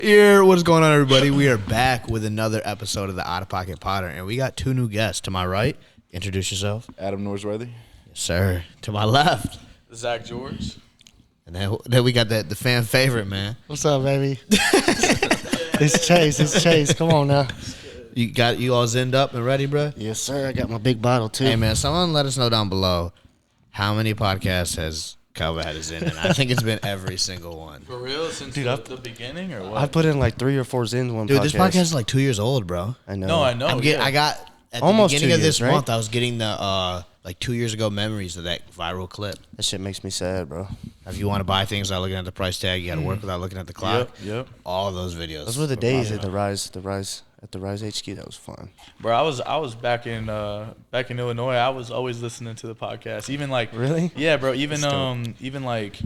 Here, what is going on, everybody? We are back with another episode of the Outta Pocket Potter, and we got two new guests. To my right, introduce yourself. Adam Norsworthy. Yes, sir. To my left, Zach George. and then we got the fan favorite, man. What's up, baby? It's Chase. Come on now. You all zinned up and ready, bro? Yes, sir. I got my big bottle, too. Hey, man, someone let us know down below how many podcasts has Calvit had us in, and I think it's been every single one. For real? Since the beginning or what? I put in like 3 or 4 zins one podcast. Dude, this podcast is like 2 years old, bro. I know. No, I know. I got at Almost the beginning 2 of this years, right? month. I was getting the like 2 years ago memories of that viral clip. That shit makes me sad, bro. If you want to buy things without looking at the price tag, you got to work without looking at the clock. Yep. All those videos. Those were the days at the Rise at the Rise HQ. That was fun. Bro, I was back in Illinois. I was always listening to the podcast. Even like Really? Yeah, bro. Even like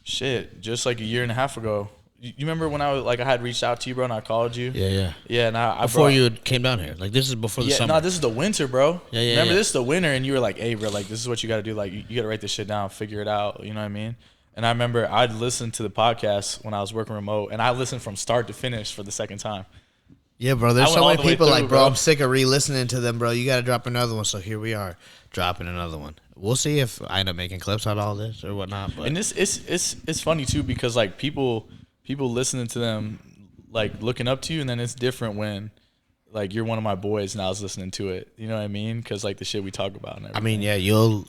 shit. Just like a year and a half ago. You remember when I had reached out to you, bro, and I called you? Yeah. Yeah, and I Before you came down here, like this is before the summer. No, this is the winter, bro. Yeah. Remember, this is the winter, and you were like, "Hey, bro, like this is what you got to do. Like you got to write this shit down, figure it out." You know what I mean? And I remember I'd listen to the podcast when I was working remote, and I listened from start to finish for the second time. Yeah, bro. There's I so went many all the way people through, like, bro, bro. I'm sick of re-listening to them, bro. You got to drop another one. So here we are, dropping another one. We'll see if I end up making clips out of all this or whatnot. But And it's funny too because like people listening to them like looking up to you, and then it's different when like you're one of my boys and I was listening to it. You know what I mean? Because like the shit we talk about. And everything. I mean, yeah, you'll.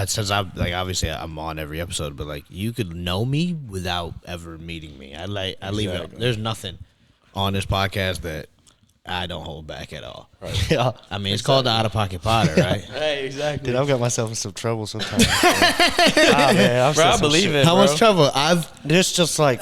Since I'm like obviously I'm on every episode, but like you could know me without ever meeting me. I leave it. Exactly. There's nothing on this podcast that I don't hold back at all. Right. Yeah. I mean, it's called the Outta Pocket Potter, right? Hey, exactly. Dude, I've got myself in some trouble sometimes. Man, Bro, I believe it. How bro. much trouble? There's just like,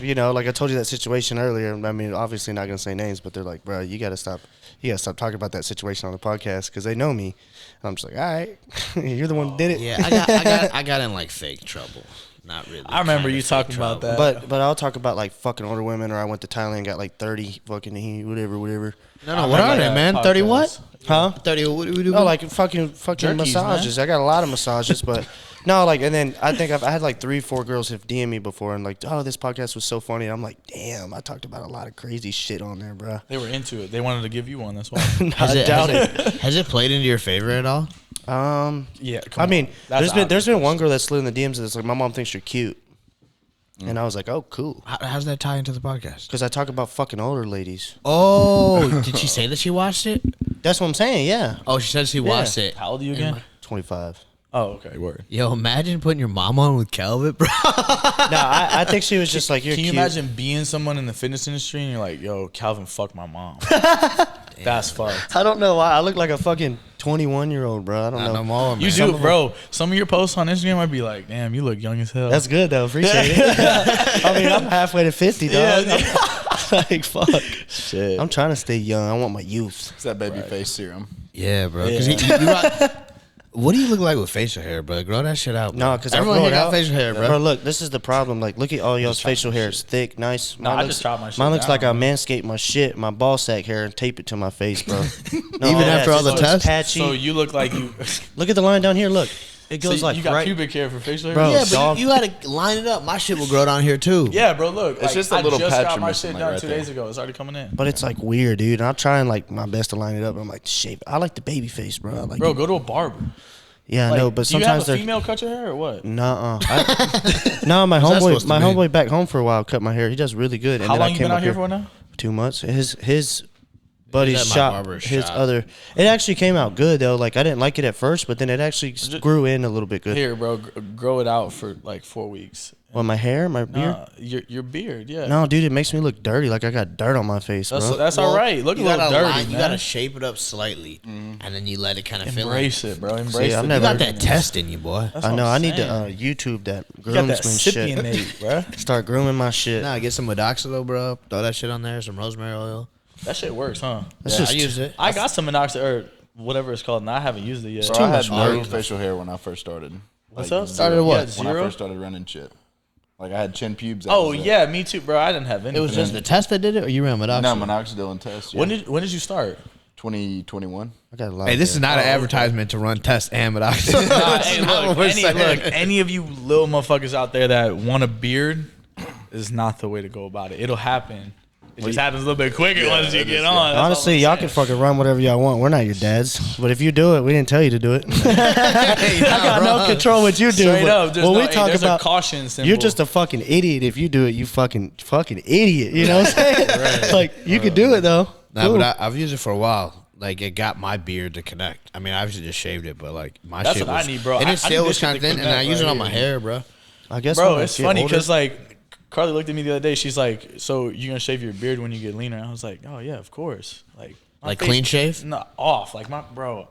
you know, like I told you that situation earlier. I mean, obviously not gonna say names, but they're like, bro, you gotta stop talking about that situation on the podcast because they know me. And I'm just like, all right, you're the one who did it. Yeah, I got in like fake trouble. Not really. I remember kind of you fake talking trouble. about that. But I'll talk about like fucking older women, or I went to Thailand and got like 30 fucking whatever. No, what are they, man? 30 what? Huh? 30. What do we do? No, like fucking Jerkies, massages. I got a lot of massages, but no, like, and then I think I had like 3-4 girls have DM'd me before and like, oh, this podcast was so funny. And I'm like, damn, I talked about a lot of crazy shit on there, bro. They were into it. They wanted to give you one. That's why. I doubt it. Has it played into your favor at all? Yeah. I mean, That's there's been one girl that slid in the DMs that's like, my mom thinks you're cute. And I was like, oh, cool. How's that tie into the podcast? Because I talk about fucking older ladies. Oh, did she say that she watched it? That's what I'm saying, yeah. Oh, she said she watched it. How old are you again? 25. Oh, okay. Word. Yo, imagine putting your mom on with Calvit, bro. No, I think she was just like, you're Can you cute. imagine being someone in the fitness industry and you're like, yo, Calvin fucked my mom? That's fucked. I don't know why. I look like a fucking 21-year-old, bro. I don't know. No more, man. You do, bro. Some of your posts on Instagram might be like, damn, you look young as hell. That's good, though. Appreciate it. I mean, I'm halfway to 50, dog. Like, fuck. shit. I'm trying to stay young. I want my youth. It's that baby face serum. Yeah, bro. Because what do you look like with facial hair, bro? Grow that shit out, bro. No, because everyone here got facial hair, bro. Bro, look, this is the problem. Like, look at all y'all's facial hair. It's thick, nice. No, I just chop my shit Mine looks down, like I man. manscaped my shit, my ball sack hair, and tape it to my face, bro. No, Even after all the it's tests? patchy. So you look like you. Look at the line down here. Look, it goes So like you got right. pubic hair for facial hair? Bro, Yeah, but dog. you gotta line it up. My shit will grow down here too. Yeah, bro, look. It's just a I little just patch got you're my missing, shit like, done right 2 there. days ago. It's already coming in. But it's like weird, dude. And I'm trying like my best to line it up. I'm like, shape. I like the baby face, bro. I like Bro, go to a barber. yeah, I Like, know, but do you sometimes have a they're female cut your hair or what? nuh-uh. No, my supposed homeboy, to my mean? homeboy back home for a while cut my hair. He does really good. And How then long I you came been out up here for now? 2 months. His buddy's at my shop, barber's his shop. other. It actually came out good though. Like I didn't like it at first, but then it actually grew in a little bit good. Here, bro, grow it out for like 4 weeks. Well, my hair, my beard. Your beard, yeah. No, dude, it makes me look dirty. Like I got dirt on my face, bro. That's all right. Look a you little gotta dirty, line- man. You gotta shape it up slightly, and then you let it kind of fill in. Embrace it, bro. Embrace I've it. You never- got that test in you, boy. That's I what know. I'm I need to saying. YouTube that You got that groomsman shit. Scipion, bro. Start grooming my shit. Nah, get some Modoxalo, bro. Throw that shit on there. Some rosemary oil. That shit works, huh? That's Yeah, just I use it. I got some minoxidil or whatever it's called, and I haven't used it yet. Bro, too I had much no work. facial hair when I first started. What's Like, up? Started You what? had When I zero? first started running shit. Like I had chin pubes. that Oh was it. yeah, me too, bro. I didn't have any. It was just the test that did it, or you ran Modoxalo? No, minoxidil and test. Yeah. When did you start? 2021. I got a lot. Hey, of this hair. is not an advertisement to run tests and Modoxalo. Nah, That's hey, not what look, we're saying. any of you little motherfuckers out there that want a beard, is not the way to go about it. It'll happen. It just happens a little bit quicker once you get on. Honestly, y'all can fucking run whatever y'all want. We're not your dads. But if you do it, we didn't tell you to do it. I got no control what you do. Straight up. There's a caution symbol. You're just a fucking idiot if you do it. You fucking idiot. You know what I'm saying? Right. Like, you could do it, though. Nah, but I've used it for a while. Like, it got my beard to connect. I mean, I obviously just shaved it, but, like, my That's shit what was... I need, bro. And it still was kind kind of thin, and I use it on my hair, bro. I guess, bro, it's funny because, like, Carly looked at me the other day. She's like, "So you're gonna shave your beard when you get leaner?" I was like, "Oh yeah, of course." Like clean shave? No, off. Like bro,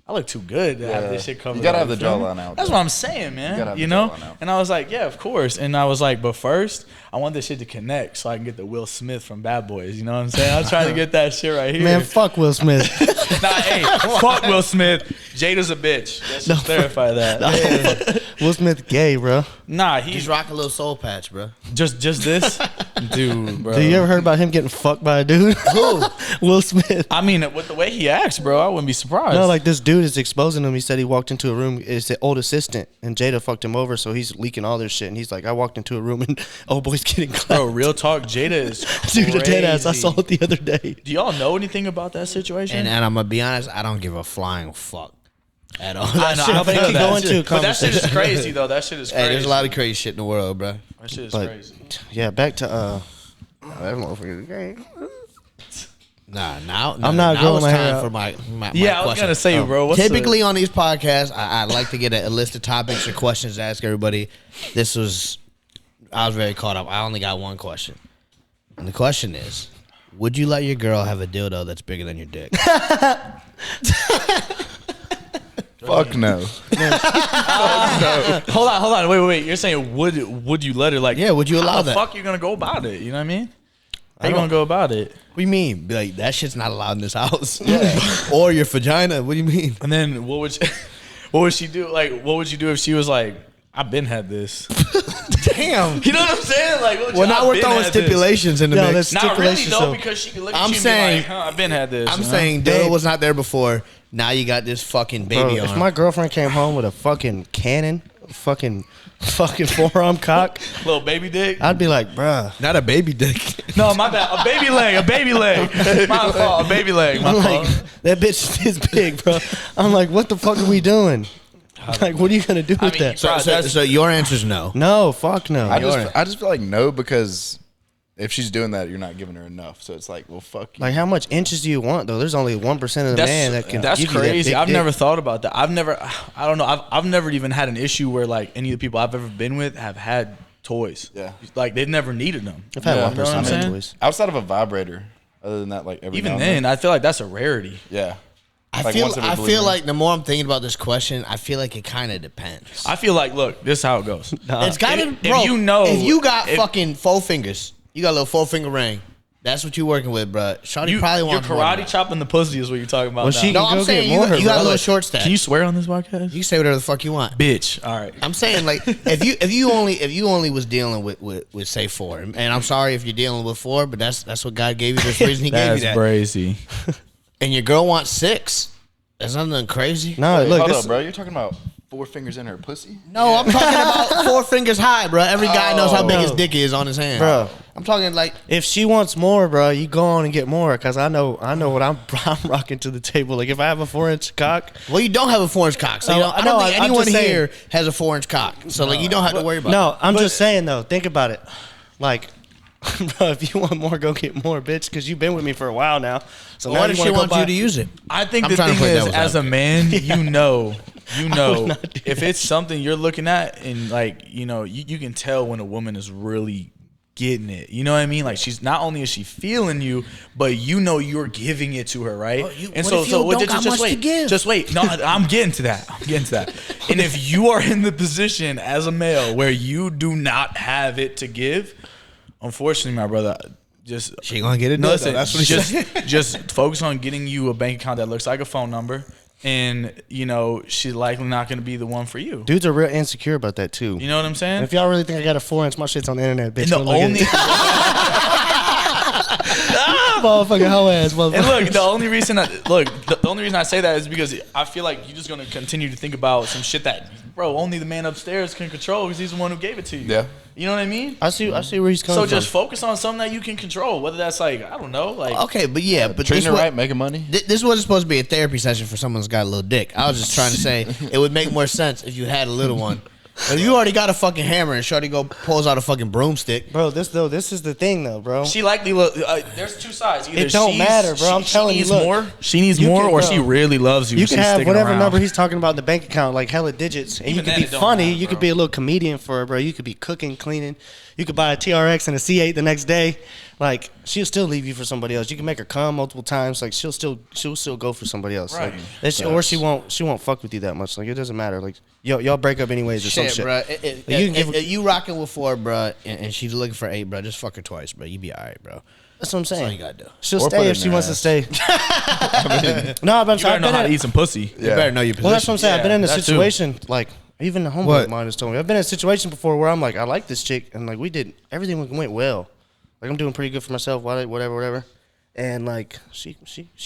I look too good to have this shit covered. You gotta have up, the jawline out. That's what I'm saying, man. You know? And I was like, "Yeah, of course." And I was like, "But first, I want this shit to connect so I can get the Will Smith from Bad Boys." You know what I'm saying? I was trying to get that shit right here. Man, fuck Will Smith. Nah, hey, fuck Will Smith. Jada's a bitch. Let's just clarify that. No, Will Smith gay, bro. Nah, He's rocking a little soul patch, bro. just this, dude, bro. Do you ever heard about him getting fucked by a dude? Who? Will Smith. I mean, with the way he acts, bro, I wouldn't be surprised. No, like this dude is exposing him. He said he walked into a room. It's the old assistant, and Jada fucked him over, so he's leaking all their shit. And he's like, I walked into a room, and old boy's getting clapped. Bro, real talk, Jada is crazy. Dude, dead ass. I saw it the other day. Do y'all know anything about that situation? And I'm gonna be honest, I don't give a flying fuck at all. I know, shit, I but feel it can that. go into a But that shit is conversation. crazy, though. That shit is crazy. Hey, there's a lot of crazy shit in the world, bro. That shit is But crazy. yeah, back to that motherfucker's gay. Nah, now I'm not now growing it's my hair time out. for my Yeah, I was question. gonna say, bro. What's Typically on these podcasts, I like to get a list of topics or questions to ask everybody. I was very caught up. I only got one question, and the question is, would you let your girl have a dildo that's bigger than your dick? Fuck no. Hold on. Wait. You're saying would you let her like? Yeah, would you allow how the that? fuck you gonna go about it? You know what I mean? How you gonna go about it? What do you mean? Be like, that shit's not allowed in this house. Yeah. Or your vagina. What do you mean? And then what would she do? Like, what would you do if she was like, I've been had this? Damn. You know what I'm saying? Like, Well, now we're throwing stipulations in the No, mix. that's Not really stipulations, though, so- because she could look at I'm you and saying- be like, I've been had this. I'm you know? saying dildo was not there before. Now you got this fucking baby Bro, on. if my girlfriend came home with a fucking cannon, fucking forearm cock, Little baby dick. I'd be like, bruh. Not a baby dick. No, my bad. A baby leg. My fault. A baby leg. My I'm fault. like, that bitch is big, bro. I'm like, what the fuck are we doing? Like, what are you gonna do with mean, that? So your answer's no. No, fuck no. I just feel like no, because if she's doing that, you're not giving her enough. So it's like, well, fuck you. Like, how much inches do you want though? There's only 1% of the man that can. That's give you that crazy. big I've dick. never thought about that. I don't know. I've never even had an issue where like any of the people I've ever been with have had toys. Yeah. Like they've never needed them. I've had Yeah. 1% You know what I'm of saying? toys. Outside of a vibrator, other than that, like every Even now and then, I feel like that's a rarity. yeah. I Like, feel once every blue moon. like the more I'm thinking about this question, I feel like it kind of depends. I feel like, look, this is how it goes. It's got to, if bro. you know- if you got if- fucking 4 fingers, you got a little 4-finger ring. That's what you're working with, bro. Shawty You, probably you're wants more than karate that. chopping the pussy is what you're talking about. Well, now. she No, can I'm go saying get you, more, you got a bro. little short stack. Can you swear on this podcast? You can say whatever the fuck you want. Bitch. All right. I'm saying like if you only was dealing with say 4, and I'm sorry if you're dealing with 4, but that's what God gave you. There's a reason He gave you that. crazy. And your girl wants 6. That's nothing crazy. No, Wait, look, hold this, up, bro. You're talking about 4 fingers in her pussy? No, I'm talking about 4 fingers high, bro. Every guy knows how big his dick is on his hand, Bro. I'm talking like if she wants more, bro, you go on and get more. Cause I know what I'm rocking to the table. Like if I have a 4-inch cock, well, you don't have a 4-inch cock, so you No, don't, I I don't know, think I'm anyone just saying. here has a 4-inch cock. So like you don't have to worry about. no, I'm just saying though. Think about it. Like, bro, if you want more, go get more, bitch. Cause you've been with me for a while now. So now What if you she wanna go wants buy- you to use it? I think I'm the trying to thing play is, devil's as a advocate. man, you know, not do if it's something you're looking at and like, you can tell when a woman is really getting it. You know what I mean? Like she's not only is she feeling you, but you're giving it to her, right? What if you don't got much to give? Just wait. No, I'm getting to that. And if you are in the position as a male where you do not have it to give, unfortunately, my brother, just She gonna get it. no, done, listen, though. That's what he said. just focus on getting you a bank account that looks like a phone number, and she's likely not going to be the one for you. Dudes are real insecure about that too. You know what I'm saying? And if y'all really think I got a 4-inch, my shit's on the internet, bitch. And the Go look at only it. Motherfucking hoe ass, and motherfucker. look, the only reason I say that is because I feel like you're just going to continue to think about some shit that bro, only the man upstairs can control because he's the one who gave it to you. Yeah. You know what I mean? I see where he's coming So from. just focus on something that you can control. Whether that's like, I don't know, like. Okay, but yeah, but Treating this her right, making money. This wasn't supposed to be a therapy session for someone who's got a little dick. I was just trying to say it would make more sense if you had a little one. If you already got a fucking hammer and Shorty pulls out a fucking broomstick. Bro, this is the thing though, bro. She likely there's two sides. Either It don't matter, bro. I'm telling you, needs look, more. She needs you more, can, or bro. she really loves you. You She's can have sticking whatever around. number he's talking about in the bank account, like hella digits, and Even you then, could it be don't funny. matter, You could bro. be a little comedian for her, bro. You could be cooking, cleaning. You could buy a TRX and a C8 the next day. Like she'll still leave you for somebody else. You can make her come multiple times. Like she'll still go for somebody else. Right. Like, or she won't fuck with you that much. Like it doesn't matter. Like y'all break up anyways or some Shit, shit. bro. Like, You rocking with 4, bro, and she's looking for 8, bro. Just fuck her twice, bro. You be all right, bro. That's what I'm saying. That's all you gotta do. She'll Or put stay it if in she her wants to ass. stay. No, but I'm You saying better know how to eat some pussy. You better know your position. Well, that's what I'm saying. I've been in a that too. situation like even the homeboy What? of mine has told me. I've been in a situation before where I'm like, I like this chick, and like we did everything went well. Like I'm doing pretty good for myself. Whatever. And like she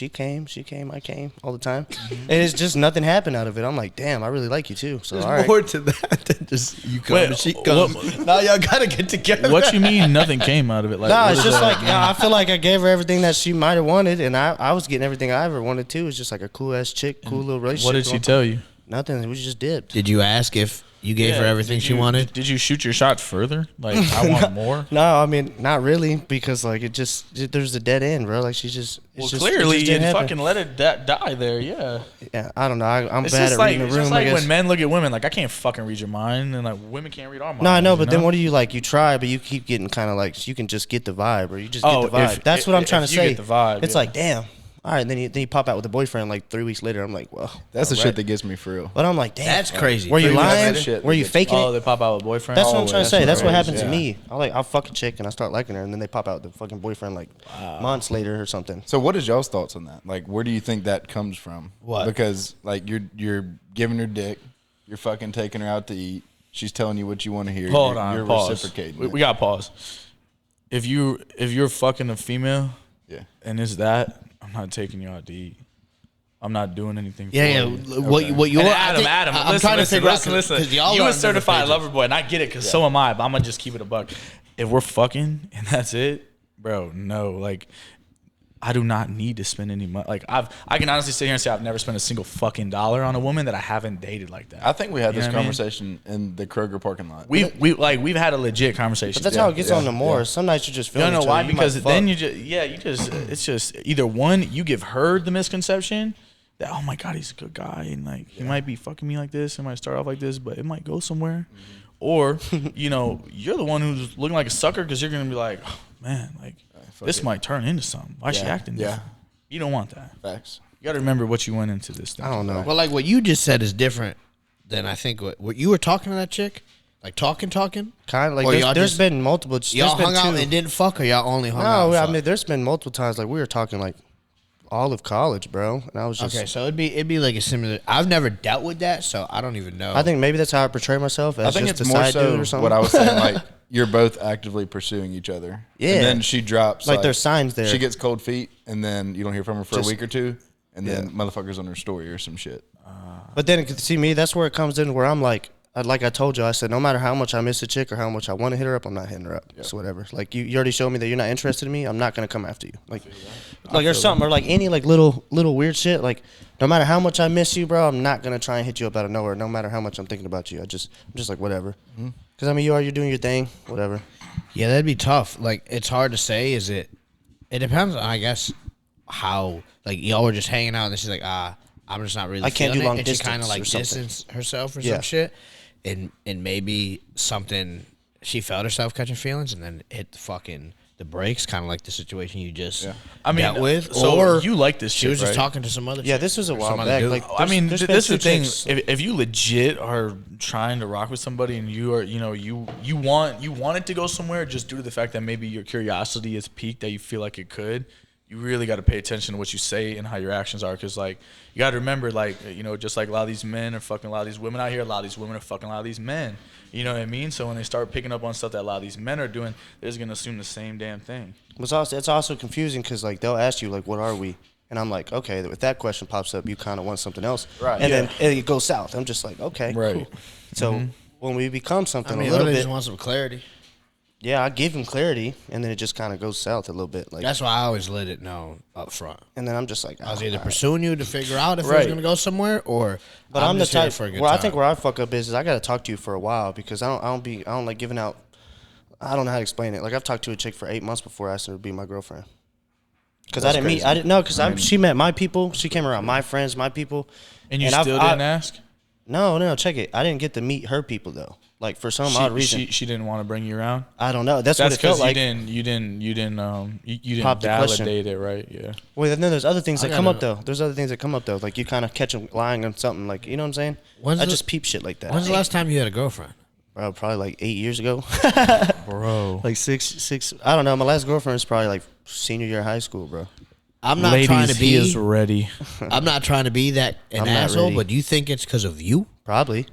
came, I came all the time, and it's just nothing happened out of it. I'm like, damn, I really like you too. So There's all right. more to that than just you come Wait, and she comes. Now y'all gotta get together. What you mean? Nothing came out of it? Like, No, what it's is just that? like I feel like I gave her everything that she might have wanted, and I was getting everything I ever wanted too. It's just like a cool ass chick, cool little relationship. What did she going. tell you? Nothing. We just dipped. Did you ask if you gave her everything Did she you- wanted? Did you shoot your shot further? Like, I want more. No, I mean not really, because like there's a dead end, bro. Like she's just. Well, It's just, clearly it you just didn't happen. fucking let it die there. Yeah. Yeah, I don't know. I'm It's bad just at like reading it's the room. just I like guess. when men look at women. Like, I can't fucking read your mind, and like women can't read our minds. No, I know, you but then what do you like? You try, but you keep getting kind of like you can just get the vibe, or you just Oh, get the vibe. if- That's what I'm if trying to you say. get the vibe, It's yeah. like, damn. All right, then you pop out with a boyfriend like 3 weeks later. I'm like, well, That's the all shit right. that gets me for real. But I'm like, damn, That's crazy. Were you 3 weeks lying? that shit Were you gets- faking Oh, it? they pop out with boyfriend. That's what I'm Always. trying to say. That's what crazy, happened to yeah. me. I fuck a chick and I start liking her, and then they pop out with the fucking boyfriend like months later or something. So what is y'all's thoughts on that? Like, where do you think that comes from? What? Because like you're giving her dick, you're fucking taking her out to eat. She's telling you what you want to hear. Hold you're, on, you're pause. reciprocating. We got pause. If you're fucking a female yeah. and it's that, I'm not taking you out to eat. I'm not doing anything. For Yeah. you. What you? And I think- Adam, I'm listen, trying to listen, figure listen, out listen. because y'all You are a on different certified pages. lover boy, and I get it because so am I. But I'm gonna just keep it a buck. If we're fucking and that's it, bro, no, like. I do not need to spend any money. Like I can honestly sit here and say I've never spent a single fucking dollar on a woman that I haven't dated like that. I think we had You this know what I mean? conversation in the Kroger parking lot. We've had a legit conversation. But that's how it gets on the more. Some nights you just You feeling don't know why? Because then you. you just it's just either one, you give her the misconception that, oh my God, he's a good guy and like he might be fucking me like this, it might start off like this, but it might go somewhere. Or, you're the one who's looking like a sucker because you're gonna be like, oh, man, like this might turn into something. Why is she acting different? You don't want that. Facts. You gotta remember what you went into this thing. I don't know. Well, like what you just said is different than I think what you were talking to that chick, like talking. Kind of like Or y'all there's just- been multiple. Y'all there's been hung out two. and didn't fuck, or y'all only hung out. No, and I fucked? mean there's been multiple times like we were talking like all of college, bro, and I was just. Okay, so it'd be like a similar. I've never dealt with that, so I don't even know. I think maybe that's how I portray myself as I think just it's a more side dude so or something. what I was saying. Like you're both actively pursuing each other. Yeah. And then she drops. Like, there's signs there. She gets cold feet, and then you don't hear from her for Just- a week or two, and then motherfuckers on her story or some shit. But then see me, that's where it comes in where I'm like I told you, I said no matter how much I miss a chick or how much I want to hit her up, I'm not hitting her up. So whatever. Like you already showed me that you're not interested in me. I'm not gonna come after you. Like or something, or like any like little weird shit. Like no matter how much I miss you, bro, I'm not gonna try and hit you up out of nowhere. No matter how much I'm thinking about you, I'm just like whatever. Because I mean you're doing your thing, whatever. Yeah, that'd be tough. Like it's hard to say. Is it? It depends on, I guess, how like y'all were just hanging out and she's like, I'm just not really. I can't feeling do long it, and she kind distance of like or something. distanced herself or Yeah. some shit, and maybe something she felt herself catching feelings and then hit the brakes, kind of like the situation you just dealt with. so or you like this she shit, was just right? talking to some other. Yeah, chick this was a or while some other back. dude. Like I mean, there's this been is the two thing. chicks. If you legit are trying to rock with somebody and you are, you want it to go somewhere, just due to the fact that maybe your curiosity is piqued, that you feel like it could, you really got to pay attention to what you say and how your actions are. Because like you got to remember, like just like a lot of these men are fucking a lot of these women out here, a lot of these women are fucking a lot of these men. You know what I mean? So when they start picking up on stuff that a lot of these men are doing, they're just gonna assume the same damn thing. It's also confusing because like they'll ask you like, "What are we?" And I'm like, okay, if that question pops up, you kind of want something else. Right. And Yeah. then it goes south. I'm just like, okay, Right. cool. So when we become something I mean, a little others bit, just want some clarity. yeah, I give him clarity, and then it just kind of goes south a little bit. Like, That's why I always let it know up front. and then I'm just like, I was oh, either all right. pursuing you to figure out if it was Right. going to go somewhere, or But I'm the just here type for a good where I time. think where I fuck up is I got to talk to you for a while because I don't like giving out. I don't know how to explain it. Like I've talked to a chick for 8 months before I asked her to be my girlfriend. Because I didn't know because she met my people. She came around my friends, my people. And you still didn't ask? No, check it. I didn't get to meet her people though. Like for some odd reason, She didn't want to bring you around. I don't know. That's what That's it felt because like. you didn't Pop the question. validate it, right? Yeah. Well, then there's other things I that come up gotta- though. There's other things that come up though. Like you kind of catch them lying on something. Like you know what I'm saying? When's I the- just peep shit like that. When's the last time you had a girlfriend? Bro, probably like 8 years ago. Bro. Like six. I don't know. My last girlfriend was probably like senior year of high school, bro. I'm not Ladies, trying to he is be. ready. I'm not trying to be that an I'm not asshole, ready. but do you think it's because of you? Probably.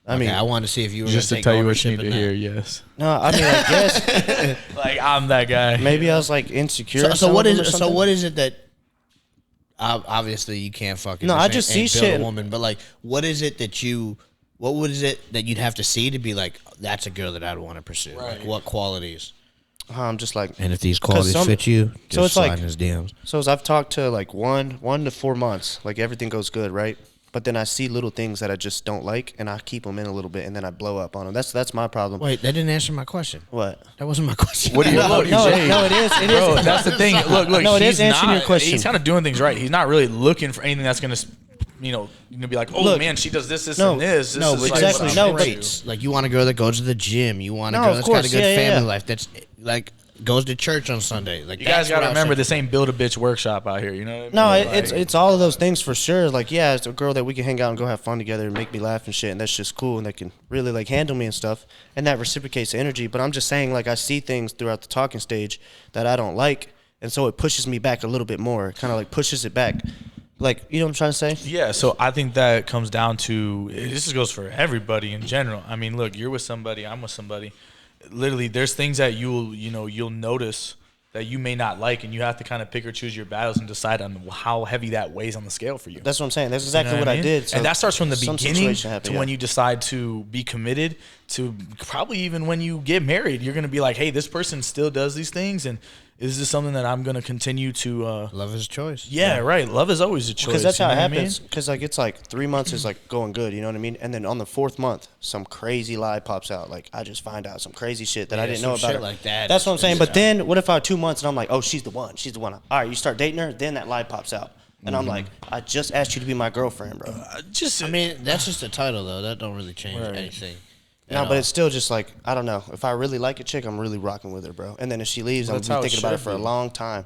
I mean, I wanted to see if you were Just gonna to take tell you what you ownership need to in hear, that. yes. no. I mean, I guess Like, I'm that guy. maybe I was like insecure. So, in so some what of them is? or So something. what is it that? Obviously, you can't fucking. No, I just ain't see build shit. A woman, but like, what is it that you? What was it that you'd have to see to be like, that's a girl that I'd want to pursue? Right. Like, what qualities? I'm just like. And if these qualities some- fit you, just so it's slide like- in his DMs. So as I've talked to like 1 to 4 months, like everything goes good, right? But then I see little things that I just don't like, and I keep them in a little bit, and then I blow up on them. That's my problem. Wait, that didn't answer my question. What? That wasn't my question. What do you? No, what do you no, say? no, it is. It Bro, is. that's the thing. Look. No, it is he's answering not, your question. He's kind of doing things right. He's not really looking for anything that's gonna, you're gonna be like, oh Look, man, she does this, no, and this. No, is but like exactly, what no, I'm but- into. traits. Like, you want a girl that goes to the gym. You want a No, girl of that's course, got a good yeah, family yeah. life. That's like goes to church on Sunday. Like, You guys that's what gotta I was remember, saying. this ain't build a bitch workshop out here. You know what I mean? No, Like, it's all of those things for sure. Like, yeah, it's a girl that we can hang out and go have fun together and make me laugh and shit, and that's just cool, and that can really like handle me and stuff, and that reciprocates the energy. But I'm just saying, like, I see things throughout the talking stage that I don't like, and so it pushes me back a little bit more. Kind of like pushes it back. Like, you know what I'm trying to say? Yeah, so I think that comes down to, this goes for everybody in general. I mean, look, you're with somebody, I'm with somebody. Literally, there's things that you'll notice that you may not like, and you have to kind of pick or choose your battles and decide on how heavy that weighs on the scale for you. That's what I'm saying. That's exactly You know what I mean? did. So and that starts from the some beginning situation happened, to yeah. when you decide to be committed, to probably even when you get married. You're going to be like, hey, this person still does these things, and is this something that I'm going to continue to Love is a choice. yeah, right. Love is always a choice. Because that's you how it know what I mean? happens. Because like it's like 3 months is like going good, you know what I mean? And then on the 4th month, some crazy lie pops out. Like I just find out some crazy shit that I Yeah, didn't some know about shit her. like that That's is what I'm saying. crazy. But then what if I 2 months and I'm like, oh, she's the one. She's the one. All right, you start dating her, then that lie pops out, and I'm like, I just asked you to be my girlfriend, bro. I mean, that's just a title though. That don't really change Right. anything. No, at but all. it's still just like I don't know. If I really like a chick, I'm really rocking with her, bro. And then if she leaves, I'm That's gonna how be it thinking about it should for a be. long time.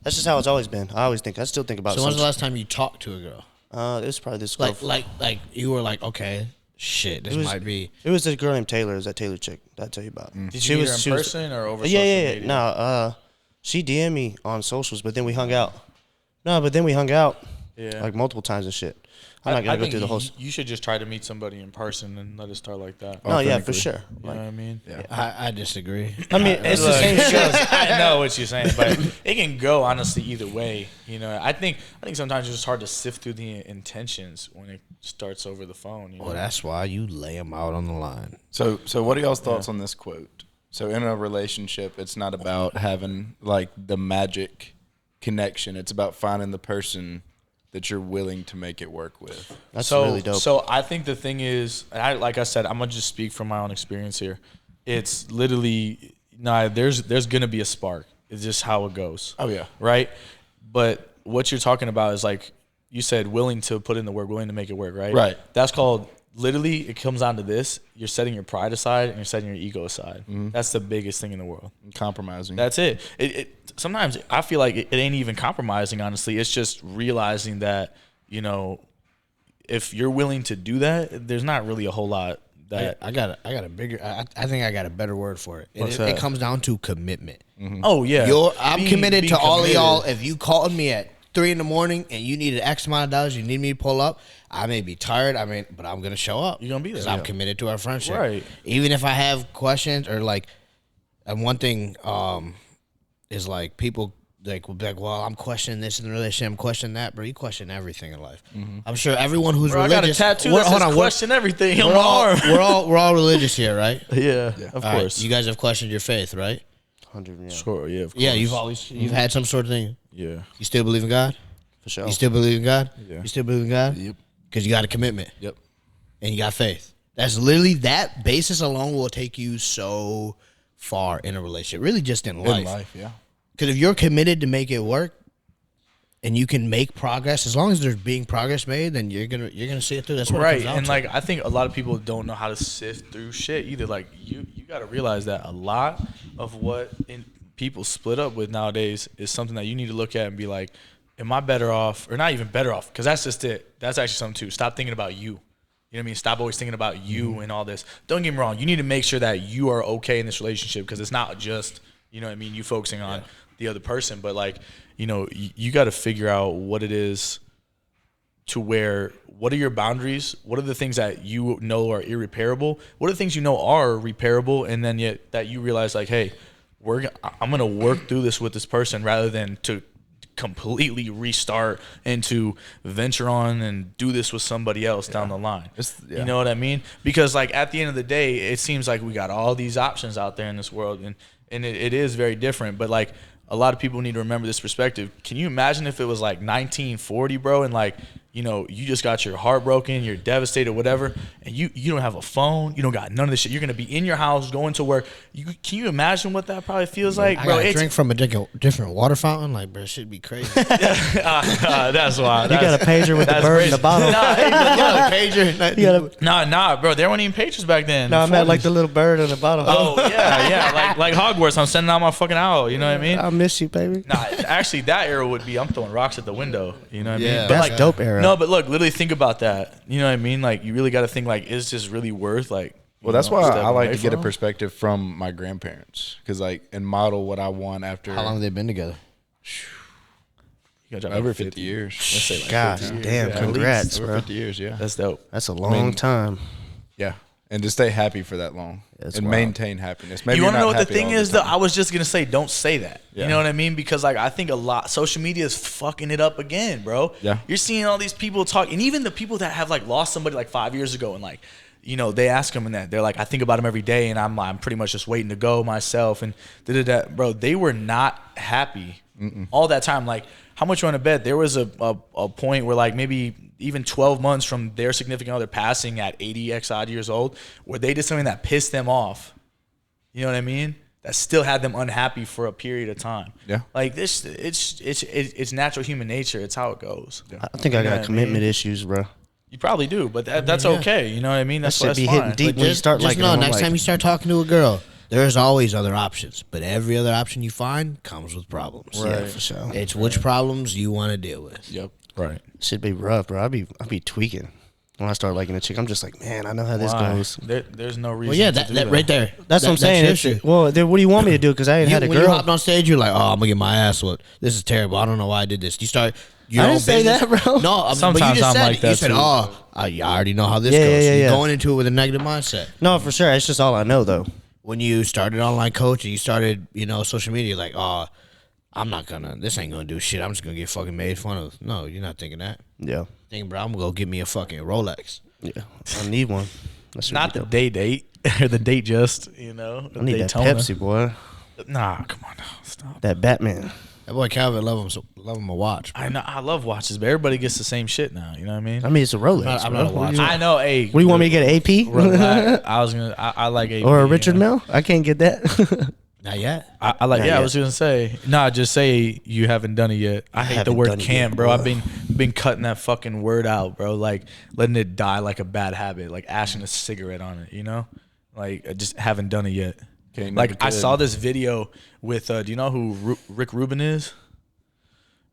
That's just how it's always been. I still think about. So when's some the last time you talked to a girl? This is probably this girl. Like you were like, okay, shit, this was- might be. It was this girl named Taylor. It was that Taylor chick that I tell you about. Did you meet her in person or over social Yeah. media? No, she DM'd me on socials, but then we hung out. No, but then we hung out Yeah. like multiple times and shit. I'm not gonna go think through the whole. You should just try to meet somebody in person and let it start like that. No, yeah, for authentically. sure. You know what I mean? Yeah. I disagree. I mean, it's the Look, same shit. I know what you're saying, but it can go honestly either way. You know, I think sometimes it's just hard to sift through the intentions when it starts over the phone. You know? Well, that's why you lay them out on the line. So what are y'all's thoughts on this quote? So in a relationship, it's not about having like the magic connection. It's about finding the person that you're willing to make it work with. That's so, really dope. So I think the thing is, and like I said, I'm gonna just speak from my own experience here. It's literally there's gonna be a spark. It's just how it goes. Oh yeah. Right. But what you're talking about is like you said, willing to put in the work, willing to make it work. Right. Right. That's called. Literally, it comes down to this: you're setting your pride aside and you're setting your ego aside. That's the biggest thing in the world. Compromising. That's it. Sometimes I feel like it ain't even compromising, honestly. It's just realizing that, if you're willing to do that, there's not really a whole lot that. I got a bigger. I think I got a better word for it. What's It that? comes down to commitment. Oh, yeah. I'm committed to all of committed. y'all. If you called me at 3 a.m. and you needed X amount of dollars, you need me to pull up. I may be tired. but I'm gonna show up. You're gonna be there. because I'm Yeah. committed to our friendship. Right. Even if I have questions or like, and one thing is like people like will be like, well, I'm questioning this in the relationship, I'm questioning that, bro. You question everything in life. I'm sure everyone who's Bro, religious. I got a tattoo that says question everything on my arm. We're all religious here, right? Yeah, of All right, course. you guys have questioned your faith, right? 100, yeah. Sure, yeah, of course. Yeah, you've had some sort of thing. Yeah. You still believe in God? For sure. You still believe in God? Yeah. You still believe in God? Yep. Because you got a commitment. Yep. And you got faith. That's literally, that basis alone will take you so far in a relationship. Really just in life. In life, yeah. Because if you're committed to make it work and you can make progress, as long as there's being progress made, then you're gonna see it through. That's what it Right, comes down and to. like I think a lot of people don't know how to sift through shit either. Like you got to realize that a lot of what people split up with nowadays is something that you need to look at and be like, am I better off, or not even better off? Because that's just it. That's actually something too. Stop thinking about you. You know what I mean? Stop always thinking about you and all this. Don't get me wrong. You need to make sure that you are okay in this relationship, because it's not just, you know what I mean, you focusing on the other person, but like, you know, you got to figure out what it is to where, what are your boundaries? What are the things that you know are irreparable? What are the things you know are repairable? And then yet that you realize like, hey, I'm going to work through this with this person rather than to completely restart and to venture on and do this with somebody else down the line. You know what I mean? Because like at the end of the day, it seems like we got all these options out there in this world, and it is very different. But like a lot of people need to remember this perspective. Can you imagine if it was like 1940, bro, and like, you know, you just got your heart broken, you're devastated, whatever, and you don't have a phone, you don't got none of this shit. You're gonna be in your house, going to work. Can you imagine what that probably feels like, I bro? gotta drink from a different water fountain, like, bro, shit be crazy. That's why. You got a pager with the bird in the bottom. Nah, hey, but look, pager. You got nah, bro. There weren't even pagers back then. no, I meant 40s. like the little bird in the bottom. Oh yeah, like Hogwarts. I'm sending out my fucking owl. You know what I mean? I miss you, baby. Nah, actually, that era would be I'm throwing rocks at the window. You know what I Yeah. mean? That's like, dope era. No, but look, literally think about that. You know what I mean? Like you really got to think like, is this really worth like? Well, that's why stepping I like away to get a from? perspective from my grandparents, because like, and model what I want after How long have they been together? You gotta drop over like 50 years. Let's say like God 50 years. damn, Yeah, congrats, Over bro. 50 years, yeah. That's dope. That's a long time. Yeah. And to stay happy for that long That's and wild. maintain happiness. Maybe You want to you're know not what the happy thing all is, the though? time. I was just gonna say, don't say that. Yeah. You know what I mean? Because like I think a lot, social media is fucking it up again, bro. Yeah. You're seeing all these people talk, and even the people that have like lost somebody like 5 years ago, and like, you know, they ask them and that they're like, I think about him every day, and I'm pretty much just waiting to go myself, and bro. They were not happy all that time. Like, how much you want to bet? There was a point where like maybe even 12 months from their significant other passing at 80x odd years old, where they did something that pissed them off. You know what I mean? That still had them unhappy for a period of time. Yeah. Like this, it's natural human nature. It's how it goes. Yeah. I think I You know what got I commitment mean? issues, bro. You probably do, but that's yeah. okay. You know what I mean? That That's shit be fine. hitting deep But when you start just liking know, them. next I'm time you like, start talking to a girl, there's always other options, but every other option you find comes with problems. yeah, for sure. It's which problems you want to deal with. Yep. Right. Should be rough, bro. I'd be tweaking when I start liking a chick. I'm just like, man, I know how this Why? goes. There's no reason. Well, yeah, to do that right there. That's what I'm saying. your It's- shit. well, then what do you want me to do? Because I ain't had a When you girl. hopped on stage, you're like, "Oh, I'm gonna get my ass whooped. This is terrible. I don't know why I did this." You start your I own didn't say business. that, bro. No, but Sometimes you just I'm said like it. that, You said, too. "Oh, I already know how this Yeah, goes." yeah, So yeah, you're yeah. going into it with a negative mindset. No, for sure. It's just all I know, though. When you started online coaching, you started, social media, like, "Oh, this ain't gonna do shit. I'm just gonna get fucking made fun of." No, you're not thinking that. Yeah, Thinking, bro, I'm gonna go get me a fucking Rolex. yeah. I need one. That should Not be the dope. day date or the date just. The I need Daytona. that Pepsi, boy. Nah, come on, now, stop. That Batman. That boy Calvit love him a watch. I know. I love watches, but everybody gets the same shit now. You know what I mean? I mean, it's a Rolex. I'm bro. not a watch. I know. Hey, What do you want me to get? An AP Relax. I was gonna. I like AP. or a Richard you know? Mille? I can't get that. Not yet. I like. Not Yeah, I yet. was gonna say. Nah, just say you haven't done it yet. I hate the haven't word done it "can," yet, bro. bro. I've been cutting that fucking word out, bro. Like letting it die like a bad habit, like ashing a cigarette on it. Like I just haven't done it yet. Okay, Like never I did. saw this video with. Do you know who Rick Rubin is?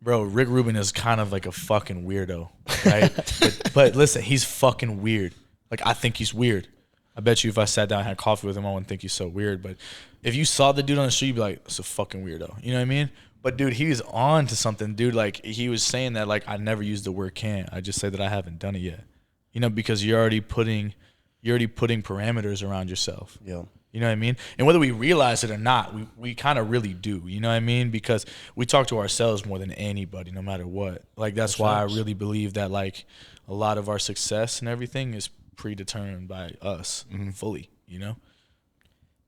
Bro, Rick Rubin is kind of like a fucking weirdo, right? but listen, he's fucking weird. Like I think he's weird. I bet you if I sat down and had coffee with him, I wouldn't think he's so weird. But if you saw the dude on the street, you'd be like, that's a fucking weirdo. You know what I mean? But dude, he was on to something, dude. Like he was saying that like I never used the word "can't." I just say that I haven't done it yet. Because you're already putting parameters around yourself. Yeah. You know what I mean? And whether we realize it or not, we kind of really do. You know what I mean? Because we talk to ourselves more than anybody, no matter what. Like, that's why I really believe that, like, a lot of our success and everything is predetermined by us fully, you know?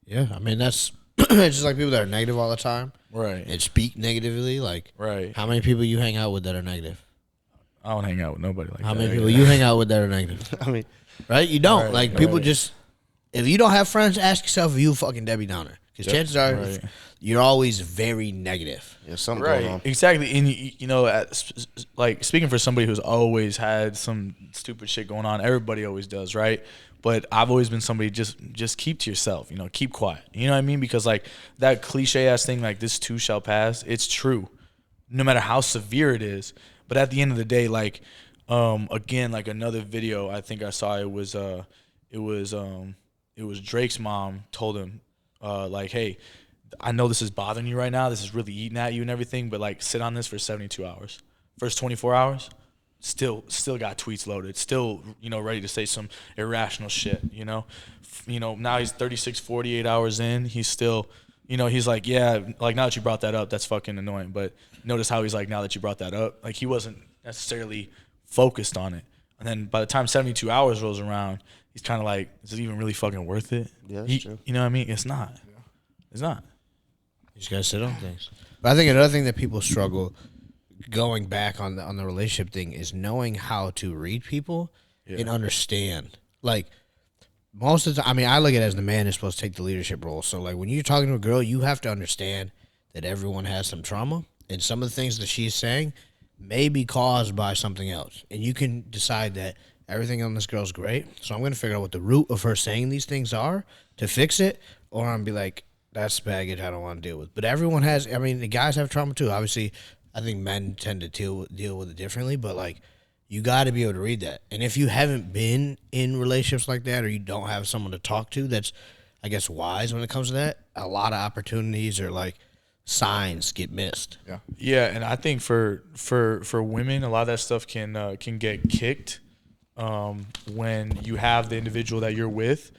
Yeah, I mean, that's it's just like people that are negative all the time. Right. And speak negatively. Like, Right. how many people you hang out with that are negative? I don't hang out with nobody like that. How many people you hang out with that are negative? I mean, Right? You don't. Right, Like, people right. just, if you don't have friends, ask yourself if you a fucking Debbie Downer. Because chances are, Right. you're always very negative. yeah, something going on. Exactly. And you know, like, speaking for somebody who's always had some stupid shit going on, everybody always does, right? But I've always been somebody just keep to yourself, you know, keep quiet. You know what I mean? Because, like, that cliche ass thing, like, this too shall pass, it's true, no matter how severe it is. But at the end of the day, like, again, like, another video I think I saw, it was Drake's mom told him, like, hey, I know this is bothering you right now. This is really eating at you and everything, but, like, sit on this for 72 hours. First 24 hours, still got tweets loaded. Still, you know, ready to say some irrational shit, you know. Now he's 36, 48 hours in. He's still, you know, he's like, yeah, like, now that you brought that up, that's fucking annoying. But notice how he's like, now that you brought that up, like, he wasn't necessarily focused on it. And then by the time 72 hours rolls around, he's kind of like, is it even really fucking worth it? Yeah, that's true. You know what I mean? It's not. It's not. You just gotta sit on things. But I think another thing that people struggle going back on the relationship thing is knowing how to read people and understand. Like, most of the time, I mean, I look at it as the man is supposed to take the leadership role. So, like, when you're talking to a girl, you have to understand that everyone has some trauma, and some of the things that she's saying may be caused by something else. And you can decide that everything on this girl's great, so I'm going to figure out what the root of her saying these things are to fix it, or I'm going to be like, that's baggage I don't want to deal with. But everyone has, I mean, the guys have trauma too. Obviously, I think men tend to deal with it differently, but, like, you got to be able to read that. And if you haven't been in relationships like that, or you don't have someone to talk to that's, I guess, wise when it comes to that, a lot of opportunities or, like, signs get missed. Yeah, and I think for women, a lot of that stuff can get kicked when you have the individual that you're with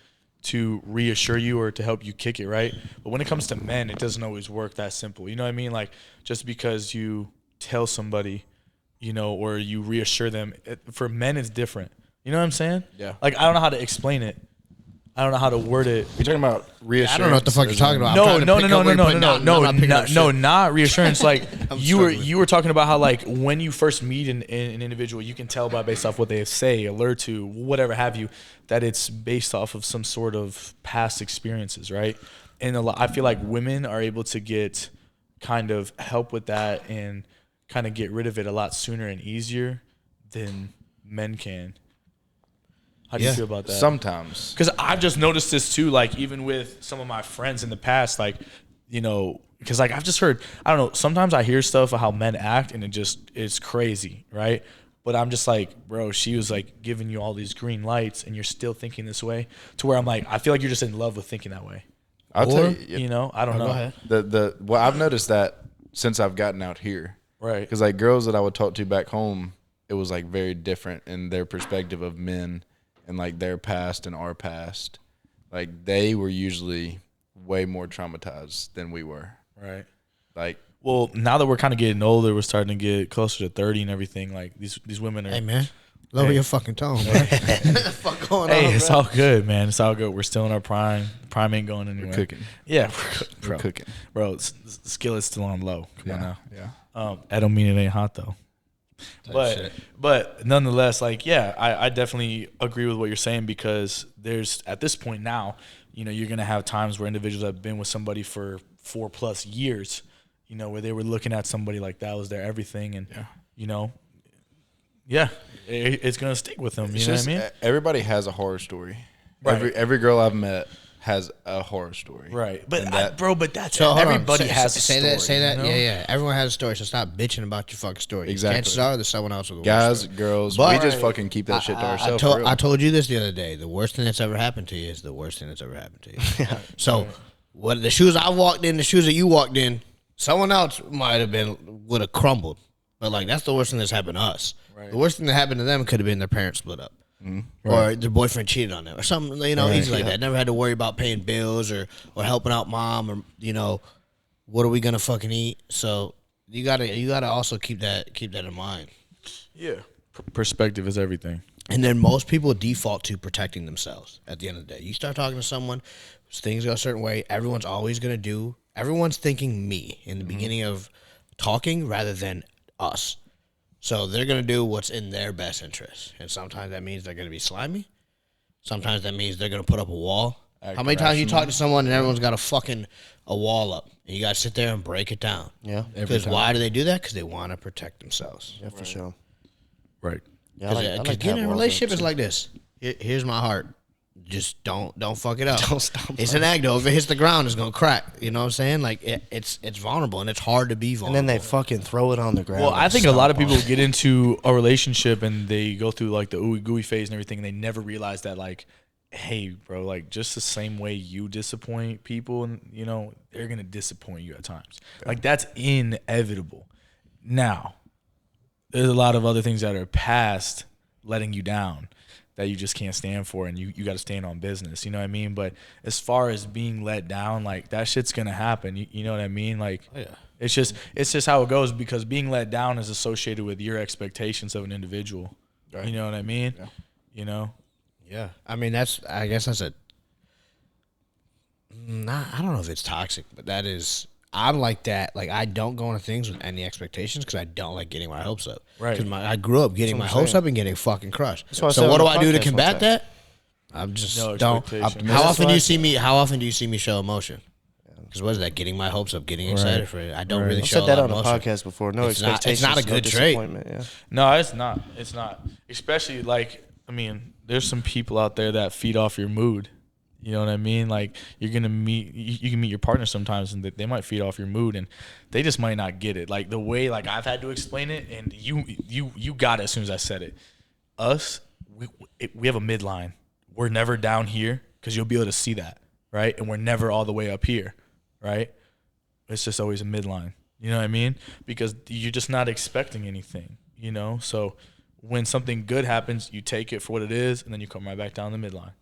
to reassure you or to help you kick it, right? But when it comes to men, it doesn't always work that simple. You know what I mean? Like, just because you tell somebody, you know, or you reassure them, for men it's different. You know what I'm saying? Yeah. Like, I don't know how to explain it. I don't know how to word it. You're talking about reassurance. I don't know what the fuck you're talking about. No, not reassurance. Like, you were talking about how, like, when you first meet an individual, you can tell based off what they say, alert to, whatever have you, that it's based off of some sort of past experiences, right? And I feel like women are able to get kind of help with that and kind of get rid of it a lot sooner and easier than men can. How do you feel about that? Sometimes. Because I've just noticed this too, like, even with some of my friends in the past, like, you know, because, like, I've just heard, I don't know, sometimes I hear stuff of how men act and it's crazy, right? But I'm just like, bro, she was, like, giving you all these green lights and you're still thinking this way, to where I'm like, I feel like you're just in love with thinking that way. I'll tell you. You know, I don't know. Go ahead. Well, I've noticed that since I've gotten out here. Right. Because, like, girls that I would talk to back home, it was, like, very different in their perspective of men and, like, their past and our past. Like, they were usually way more traumatized than we were. Right. Like, well, now that we're kind of getting older, we're starting to get closer to 30 and everything. Like, these women are. Hey, man, lower your fucking tone, bro. What the fuck going on, Hey, it's bro? all good, man. It's all good. We're still in our prime. Prime ain't going anywhere. we're cooking. Yeah, We're cooking. Bro, the skillet's still on low. Come on now. Yeah. I don't mean it ain't hot though. shit. But nonetheless, like, yeah, I definitely agree with what you're saying, because there's, at this point now, you know, you're gonna have times where individuals have been with somebody for 4+ years, you know, where they were looking at somebody like that was their everything, and you know, it's gonna stick with them. You know what I mean? Everybody has a horror story. Right. Every girl I've met has a horror story. Right. But And but that's So, hold on. everybody has a say story. that. Say that. You know? Yeah. Everyone has a story, so stop bitching about your fucking story. Exactly. Chances are there's someone else with a worse Guys, story. girls, But- we just fucking keep that shit to ourselves. I told you this the other day. The worst thing that's ever happened to you is the worst thing that's ever happened to you. So, what the shoes I walked in, the shoes that you walked in, someone else would have crumbled. But, like, that's the worst thing that's happened to us. Right. The worst thing that happened to them could have been their parents split up. or their boyfriend cheated on them or something, easy like that. Never had to worry about paying bills or helping out mom or, what are we going to fucking eat? So you gotta also keep that in mind. Yeah. Perspective is everything. And then most people default to protecting themselves at the end of the day. You start talking to someone, things go a certain way, everyone's thinking me in the beginning of talking rather than us. So they're going to do what's in their best interest. And sometimes that means they're going to be slimy. Sometimes that means they're going to put up a wall. How many times you talk to someone and everyone's got a wall up? And you got to sit there and break it down. Yeah. Because why do they do that? Because they want to protect themselves. Yeah, for sure. Right. Yeah, Because getting in a relationship is like this. Here's my heart. Just don't fuck it up. Don't stop. It's an egg though. If it hits the ground, it's gonna crack. You know what I'm saying? Like it's vulnerable and it's hard to be vulnerable. And then they fucking throw it on the ground. Well, I think a lot of people get into a relationship and they go through like the ooey gooey phase and everything, and they never realize that like, hey, bro, like just the same way you disappoint people, and they're gonna disappoint you at times. Like that's inevitable. Now, there's a lot of other things that are past letting you down that you just can't stand for, and you got to stand on business. You know what I mean? But as far as being let down, like that shit's gonna happen. You know what I mean? Like, it's just how it goes, because being let down is associated with your expectations of an individual. Right. You know what I mean? Yeah. Yeah. I mean, I guess that's I don't know if it's toxic, but that is. I'm like that. Like, I don't go into things with any expectations because I don't like getting my hopes up. Right. Because I grew up getting my hopes up and getting fucking crushed. So what do I do to combat that? I'm just No don't. expectation. How often do you see me? How often do you see me show emotion? Because what is that? Getting my hopes up, getting excited for it. I don't really I've show said that a on lot the of emotion. podcast before. No It's not- expectations. it's not a good no trait. disappointment, Yeah. No, it's not. It's not. Especially like, I mean, there's some people out there that feed off your mood. You know what I mean? Like you can meet your partner sometimes, and they might feed off your mood, and they just might not get it. Like the way like I've had to explain it, and you got it as soon as I said it. Us, we have a midline. We're never down here because you'll be able to see that, right? And we're never all the way up here, right? It's just always a midline. You know what I mean? Because you're just not expecting anything, So when something good happens, you take it for what it is, and then you come right back down the midline.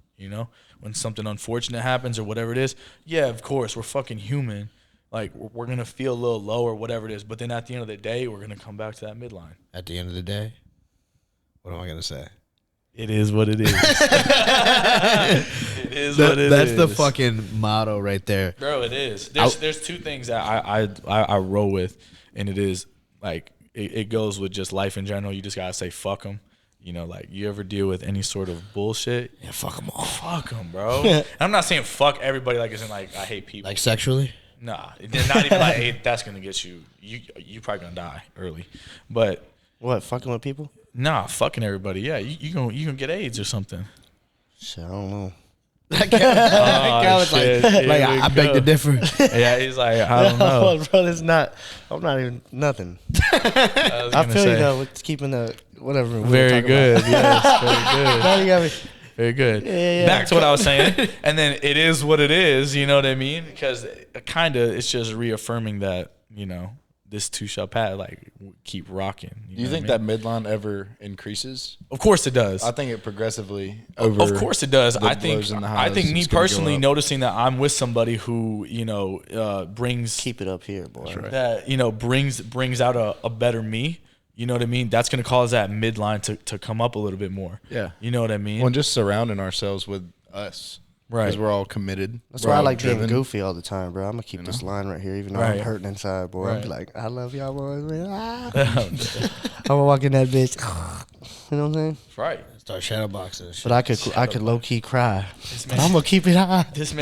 When something unfortunate happens or whatever it is, yeah, of course, we're fucking human. Like, we're going to feel a little low or whatever it is. But then at the end of the day, we're going to come back to that midline. At the end of the day, what am I going to say? It is what it is. It is what it is. That's the fucking motto right there. Bro, it is. There's two things that I roll with, and it is, like, it goes with just life in general. You just got to say fuck them. Like you ever deal with any sort of bullshit? Yeah, fuck them all. Fuck them, bro. And I'm not saying fuck everybody, like as in like I hate people. Like sexually? Nah, not even like hey, that's gonna get you. You probably gonna die early. But What, fucking with people? nah, fucking everybody. Yeah, you gonna get AIDS or something. Shit, I don't know. Calvit's like I beg to differ. Yeah, he's like I don't know. Bro, it's not. I'm not even nothing. I feel you though with keeping the whatever. Very good. Yes, very good. Now you got me. Very good. Yeah. Back to what I was saying. And then it is what it is, you know what I mean? Because kind of it's just reaffirming that, this too shall pass, like keep rocking. Do you think that midline ever increases? Of course it does. I think it progressively over. Of course it does. the I think lows and the highs, me it's gonna go personally up. noticing that I'm with somebody who, brings Keep it up here, boy. that, brings out a better me. You know what I mean? That's going to cause that midline to come up a little bit more. Yeah. You know what I mean? Well, and just surrounding ourselves with us. Right. Because we're all committed. That's We're why I all like being driven. goofy all the time, bro. I'm gonna keep this line right here, even though I'm Right. hurting inside, boy. I'm Right. be like, I love y'all boys, man. Ah. I'm gonna walk in that bitch. You know what I'm saying? Right. Start shadow boxing and shit. But I could low key cry. But man- I'm gonna keep it high. This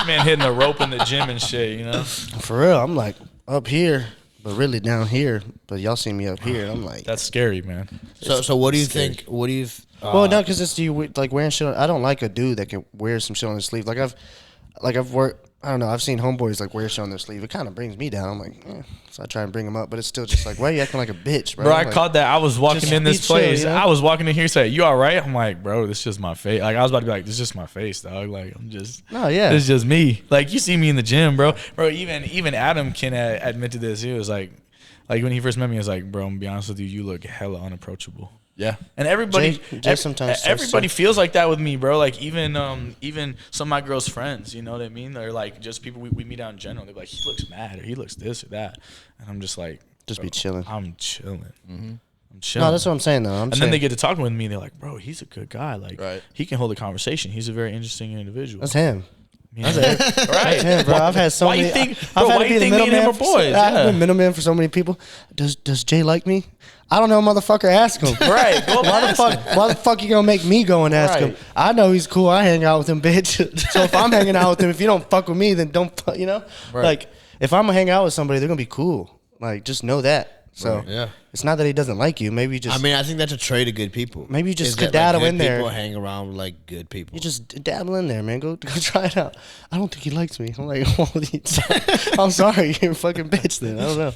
man hitting the rope in the gym and shit, For real, I'm like up here, but really down here. But y'all see me up here, and I'm like, That's scary, man. So what do you think? What do you? well, no, because it's like wearing shit. I don't like a dude that can wear some shit on his sleeve. Like I've worked. I don't know. I've seen homeboys like wear shit on their sleeve. It kind of brings me down. I'm like, so I try and bring them up, but it's still just like, why are you acting like a bitch, bro? Bro, I Like, caught that. I was walking just in this be chill, place. you know? I was walking in here saying, "You all right?" I'm like, "Bro, this is just my face." Like I was about to be like, "This is just my face, dog." Like I'm just. No, yeah. This is just me. Like you see me in the gym, bro. Bro, even Adam can admit to this. He was like when he first met me, he was like, "Bro, I'm gonna be honest with you. You look hella unapproachable." Yeah. And everybody, Jay sometimes everybody feels like that with me, bro. Like even some of my girls' friends, you know what I mean? They're like just people we meet out in general. They're like, he looks mad or he looks this or that, and I'm just like, just be chilling. I'm chilling. Mm-hmm. I'm chilling. No, that's what I'm saying though. Then they get to talking with me. They're like, bro, he's a good guy. Like he can hold a conversation. He's a very interesting individual. That's him. Yeah. That's him, bro. I've had so many. Why you think me and him are boys? I've been middleman for so many people. Does Jay like me? I don't know, motherfucker. Ask him. Right. Why the fuck you gonna make me go and ask him? I know he's cool. I hang out with him, bitch. So if I'm hanging out with him, if you don't fuck with me, then don't. You know, like if I'm gonna hang out with somebody, they're gonna be cool. Like just know that. So it's not that he doesn't like you. Maybe you just. I mean, I think that's a trait of good people. Maybe you just skedaddle in there. People hang around with like good people. You just dabble in there, man. Go try it out. I don't think he likes me. I'm like, well, I'm sorry, you're a fucking bitch. Then I don't know.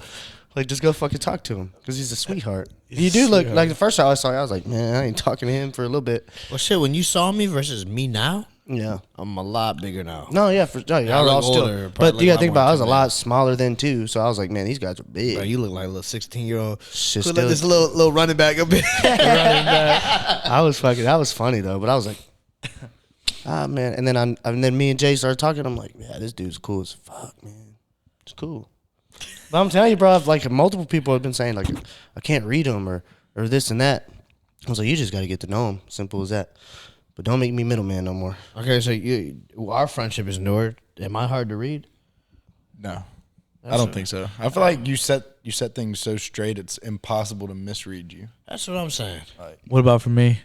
Like, just go fucking talk to him because he's a sweetheart. You do look like the first time I saw you, I was like, man, I ain't talking to him for a little bit. Well, shit. When you saw me versus me now. Yeah, I'm a lot bigger now. No, yeah, I was still older, but you gotta think about it, I was a lot smaller then too. So I was like, man, these guys are big. Bro, you look like a little 16-year-old. Shit, like this little running back a bit. That was funny though. But I was like, man. And then me and Jay started talking. I'm like, yeah, this dude's cool as fuck, man. It's cool. But I'm telling you, bro, like multiple people have been saying like, I can't read him or this and that. I was like, you just gotta get to know him. Simple as that. But don't make me middleman no more. Okay, so our friendship is newer. Am I hard to read? No, I don't think so. I feel like you set things so straight, it's impossible to misread you. That's what I'm saying. What about for me?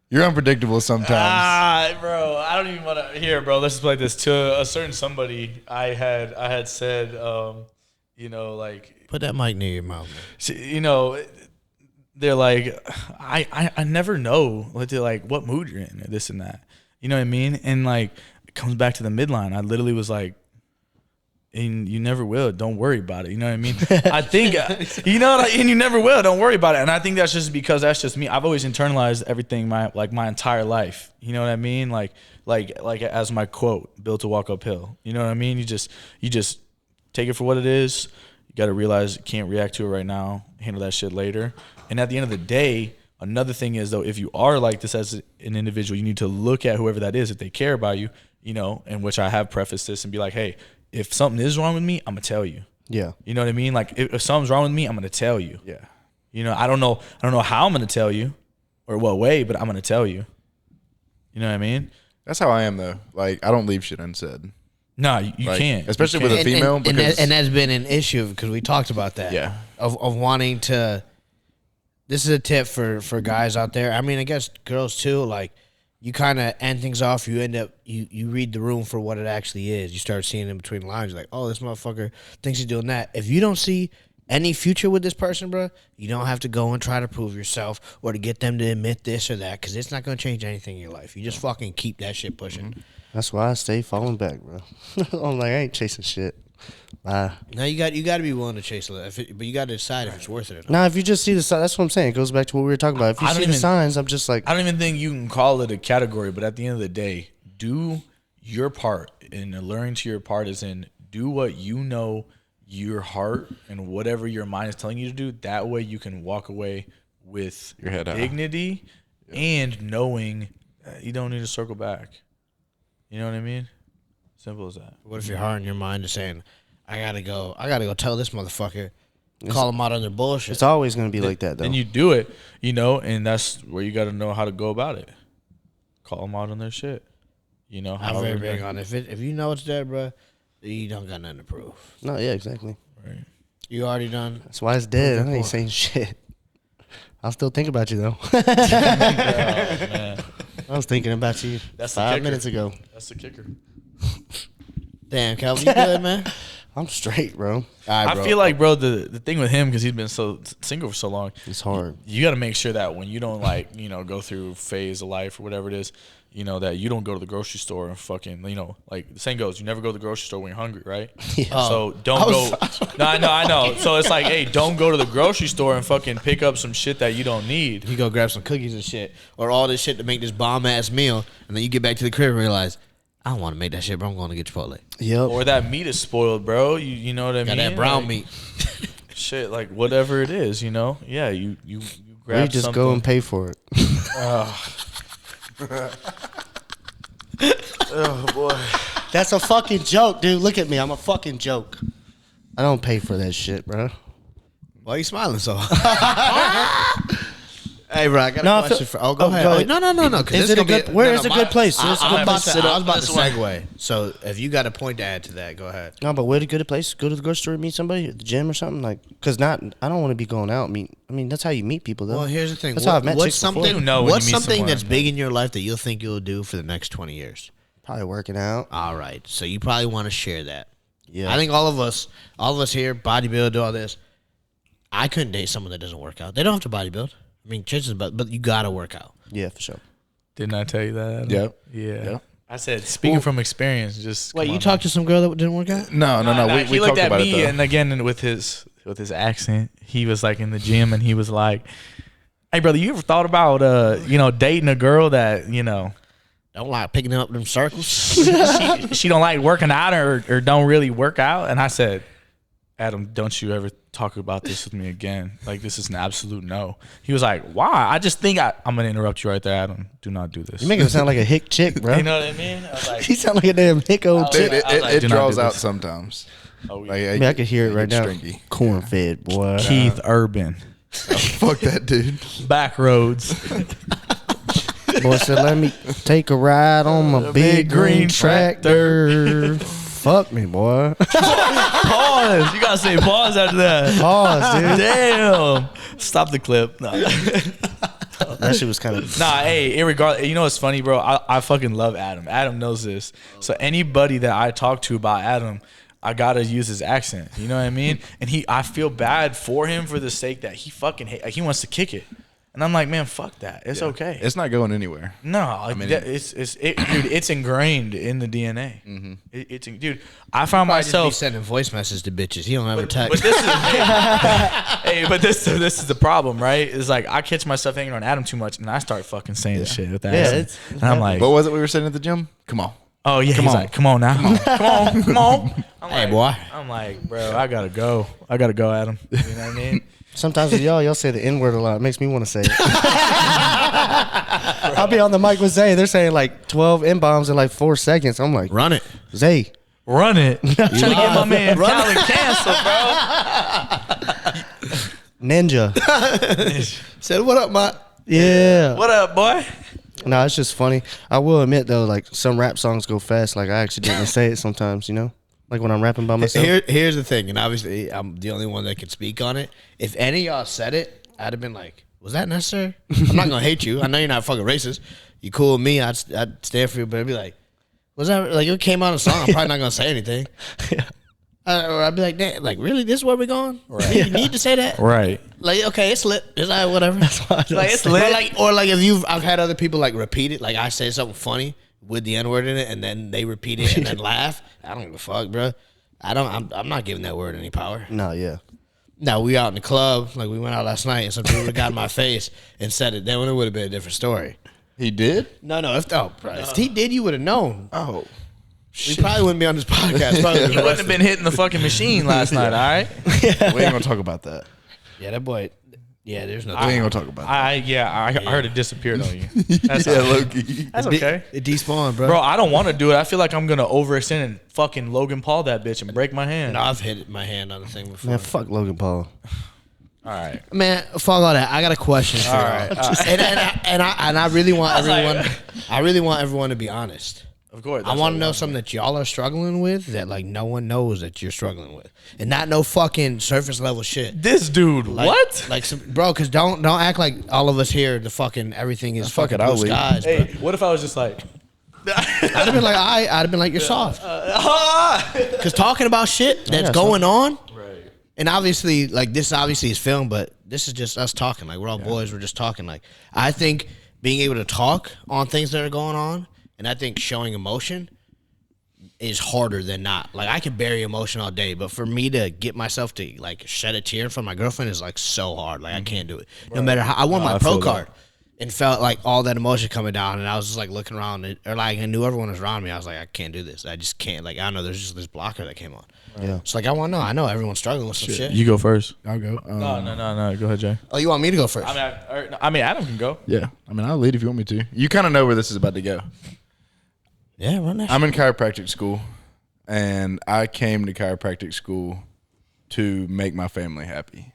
You're unpredictable sometimes. Bro, I don't even want to hear, bro. Let's just play this. To a certain somebody, I had said, you know, like put that mic near your mouth, man. You know. They're like, I never know what they're like, what mood you're in, or this and that. You know what I mean? And like, it comes back to the midline. I literally was like, and you never will. Don't worry about it. You know what I mean? I think, you know, and you never will. Don't worry about it. And I think that's just because that's just me. I've always internalized everything my entire life. You know what I mean? Like as my quote, built to walk uphill. You know what I mean? You just take it for what it is. You got to realize you can't react to it right now. Handle that shit later. And at the end of the day, another thing is, though, if you are like this as an individual, you need to look at whoever that is, if they care about you, you know, in which I have prefaced this and be like, hey, if something is wrong with me, I'm going to tell you. Yeah. You know what I mean? Like, if something's wrong with me, I'm going to tell you. Yeah. You know, I don't know how I'm going to tell you or what way, but I'm going to tell you. You know what I mean? That's how I am, though. Like, I don't leave shit unsaid. No, you can't. Especially with a female. And that's been an issue because we talked about that. Yeah. Of wanting to. This is a tip for guys out there. I mean, I guess girls too. Like, you kind of end things off. You end up you read the room for what it actually is. You start seeing in between the lines. You're like, oh, this motherfucker thinks he's doing that. If you don't see any future with this person, bro, you don't have to go and try to prove yourself or to get them to admit this or that because it's not going to change anything in your life. You just fucking keep that shit pushing. That's why I stay falling back, bro. I'm like, I ain't chasing shit. Now you got to be willing to chase it, but you got to decide if it's worth it or not. Nah, if you just see the signs, that's what I'm saying. It goes back to what we were talking about. If you see the signs, I'm just like, I don't even think you can call it a category. But at the end of the day, do your part, and alluring to your part is in do what you know your heart and whatever your mind is telling you to do. That way, you can walk away with your head dignity and knowing that you don't need to circle back. You know what I mean? Simple as that. What if your heart and your mind is saying, I gotta go tell this motherfucker, call him out on their bullshit. It's always gonna be like that, though. And you do it, you know, and that's where you gotta know how to go about it. Call them out on their shit. You know, I'm very big on it. If you know it's there, bro, you don't got nothing to prove. No, yeah, exactly. Right. You already done. That's why it's dead. I ain't saying shit. I'll still think about you though. Oh, man. I was thinking about you 5 minutes ago. That's the kicker. Damn, Calvin, you good, man? I'm straight, bro. I feel like, bro, the thing with him, because he's been so single for so long, it's hard. You got to make sure that when you don't, like, you know, go through phase of life or whatever it is, you know, that you don't go to the grocery store and fucking, you know, like the saying goes, you never go to the grocery store when you're hungry, right? Yeah. So don't go. No, I know. So it's like, hey, don't go to the grocery store and fucking pick up some shit that you don't need. You go grab some cookies and shit, or all this shit to make this bomb-ass meal, and then you get back to the crib and realize, I don't want to make that shit, bro. I'm going to get Chipotle. Yep. Or that meat is spoiled, bro. You know what I mean? Got that brown like, meat. Shit, like whatever it is, you know? Yeah, you grab We just something. go and pay for it. Oh boy, that's a fucking joke, dude. Look at me, I'm a fucking joke. I don't pay for that shit, bro. Why are you smiling so? Hey, bro, I got No, a question for. Oh, go ahead. go Oh, ahead. no. Is it a good? Where is a good place? I was about to this one. segue. So if you got a point to add to that, go ahead. No, but where to go to place? Go to the grocery store, meet somebody at the gym or something, like. Cause not, I don't want to be going out. I mean, that's how you meet people, though. Well, here's the thing. That's how I've met what's chicks before. something? You know when What's you meet something someone. that's big in your life that you'll think you'll do for the next 20 years? Probably working out. All right. So you probably want to share that. Yeah. I think all of us here, bodybuild, do all this. I couldn't date someone that doesn't work out. They don't have to bodybuild. I mean, chances, but you gotta work out. Yeah, for sure. Didn't I tell you that? Yep. Yeah. Yep. I said, speaking from experience, just Wait, come you on, talked to some girl that didn't work out? No. Nah, We he talked looked at about me, it though. and again with his accent, he was like in the gym, and he was like, "Hey, brother, you ever thought about dating a girl that Don't like picking up them circles. she don't like working out or don't really work out?" And I said, "Adam, don't you ever talk about this with me again. Like, this is an absolute no." He was like, "Why?" I just think I'm going to interrupt you right there, Adam. Do not do this. You make him sound like a hick chick, bro. You know what I mean? I was like, He sound like a damn hick old Dude, chick. I was like, it do not draws do out this. sometimes. oh, yeah. Like, I mean, I could hear it right now. Stringy. Corn-fed, boy. Keith Urban. Fuck that dude. Back roads. Boy said, let me take a ride on my big green tractor. Fuck me, boy. Pause. You got to say pause after that. Pause, dude. Damn. Stop the clip. No. That shit was kind of... Nah, hey, irregardless, you know what's funny, bro? I fucking love Adam. Adam knows this. So anybody that I talk to about Adam, I gotta use his accent. You know what I mean? And I feel bad for him for the sake that he fucking he wants to kick it. And I'm like, man, fuck that. It's okay. It's not going anywhere. No, mean, dude, it's ingrained in the DNA. Mm-hmm. Dude, I found Might just be myself. sending voice messages to bitches. He don't ever text. But this is, but this is the problem, right? It's like I catch myself hanging on Adam too much, and I start fucking saying shit with that. Yeah, accent. And I'm like, What was it we were saying at the gym? Come on. oh yeah, Come he's on. like, come on now, come on. I'm Hey, like, boy. I'm like, bro, I gotta go, Adam. You know what I mean? Sometimes with y'all say the N-word a lot. It makes me want to say it. I'll be on the mic with Zay. They're saying like 12 N-bombs in like 4 seconds. I'm like, Run it. Zay. Run it. I'm trying to get my man Run Calvit canceled, bro. Ninja. Said, what up, Mott? Yeah. What up, boy? No, it's just funny. I will admit, though, like some rap songs go fast. Like I accidentally say it sometimes, you know? Like when I'm rapping by myself. Here's the thing, and obviously I'm the only one that can speak on it. If any of y'all said it, I'd have been like, was that necessary? I'm not going to hate you. I know you're not fucking racist. You cool with me, I'd stand for you, but I'd be like, was that, like, it came out of the song, I'm probably not going to say anything. Or I'd be like, damn, like, really, this is where we're going? Right. You need to say that? Right. Like, okay, it's lit. It's like, whatever. Like, it's lit. Or like if I've had other people like repeat it, like I say something funny with the N-word in it, and then they repeat it and then laugh. I don't give a fuck, bro. I'm not giving that word any power. No, yeah. Now we out in the club, like we went out last night, and some people got in my face and said it. Then it would have been a different story. He did? No, if he did, you would have known. Oh. We probably wouldn't be on this podcast. Probably He wouldn't have been hitting the fucking machine last night, all right? We ain't going to talk about that. Yeah, that boy. Yeah, there's no. We ain't going to talk about that. I heard it disappeared on you. That's Yeah, all right. low-key. That's okay. It despawned, Bro, I don't want to do it. I feel like I'm going to overextend and fucking Logan Paul that bitch and break my hand. No, I've hit my hand on the thing before. Man, fuck Logan Paul. All right. Man, fuck all that. I got a question for All y'all. right. And I really want everyone. I really want everyone to be honest. Of course. I want to know something that y'all are struggling with that like no one knows that you're struggling with, and not no fucking surface level shit. This dude, Like, what? Like, bro? Because don't act like all of us here. The fucking everything is Fuck fucking it, I'll blue leave. skies, bro. Hey, what if I was just like, I'd have been like, I'd have been like, you're soft. Because talking about shit that's going on, right. and obviously, like this obviously is film, but this is just us talking. Like we're all boys. We're just talking. Like I think being able to talk on things that are going on, and I think showing emotion is harder than not. Like I can bury emotion all day, but for me to get myself to like shed a tear in front of my girlfriend is like so hard. Like I can't do it. No matter how I want my I pro feel that. card. and felt like all that emotion coming down, and I was just like looking around, or like I knew everyone was around me. I was like, I can't do this. I just can't. Like I don't know. There's just this blocker that came on. Yeah. It's like I want to know. I know everyone's struggling with some shit. You go first. I'll go. No. Go ahead, Jay. Oh, you want me to go first? I mean, Adam can go. Yeah. I mean, I'll lead if you want me to. You kind of know where this is about to go. Yeah, run that. I'm in chiropractic school, and I came to chiropractic school to make my family happy,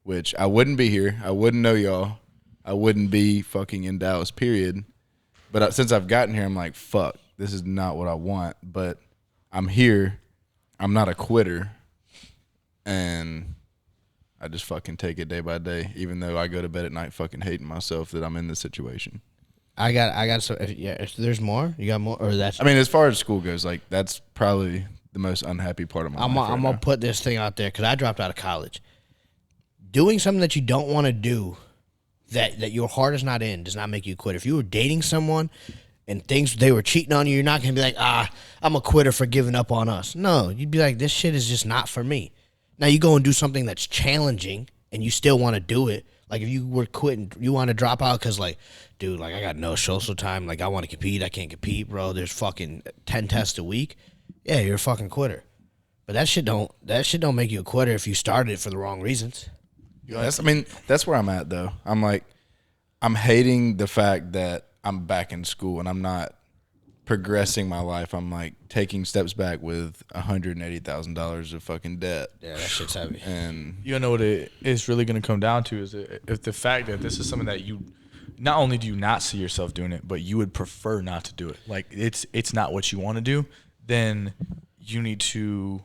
which I wouldn't be here. I wouldn't know y'all. I wouldn't be fucking in Dallas, period. But since I've gotten here, I'm like, fuck, this is not what I want. But I'm here. I'm not a quitter. And I just fucking take it day by day, even though I go to bed at night fucking hating myself that I'm in this situation. I got so if there's more, you got more, or that's. I mean, as far as school goes, like that's probably the most unhappy part of my life. I'm gonna put this thing out there because I dropped out of college. Doing something that you don't want to do, that your heart is not in, does not make you a quitter. If you were dating someone and they were cheating on you, you're not gonna be like, I'm a quitter for giving up on us. No, you'd be like, this shit is just not for me. Now you go and do something that's challenging and you still want to do it. Like if you were quitting, you want to drop out because like, dude, like I got no social time. Like I want to compete, I can't compete, bro. There's fucking 10 tests a week. Yeah, you're a fucking quitter. But that shit don't make you a quitter if you started it for the wrong reasons. That's where I'm at though. I'm like, I'm hating the fact that I'm back in school and I'm not progressing my life. I'm like taking steps back with $180,000 of fucking debt. Yeah, that shit's heavy. And You know what it's really going to come down to is if the fact that this is something that you not only do you not see yourself doing it, but you would prefer not to do it. Like it's not what you want to do. Then you need to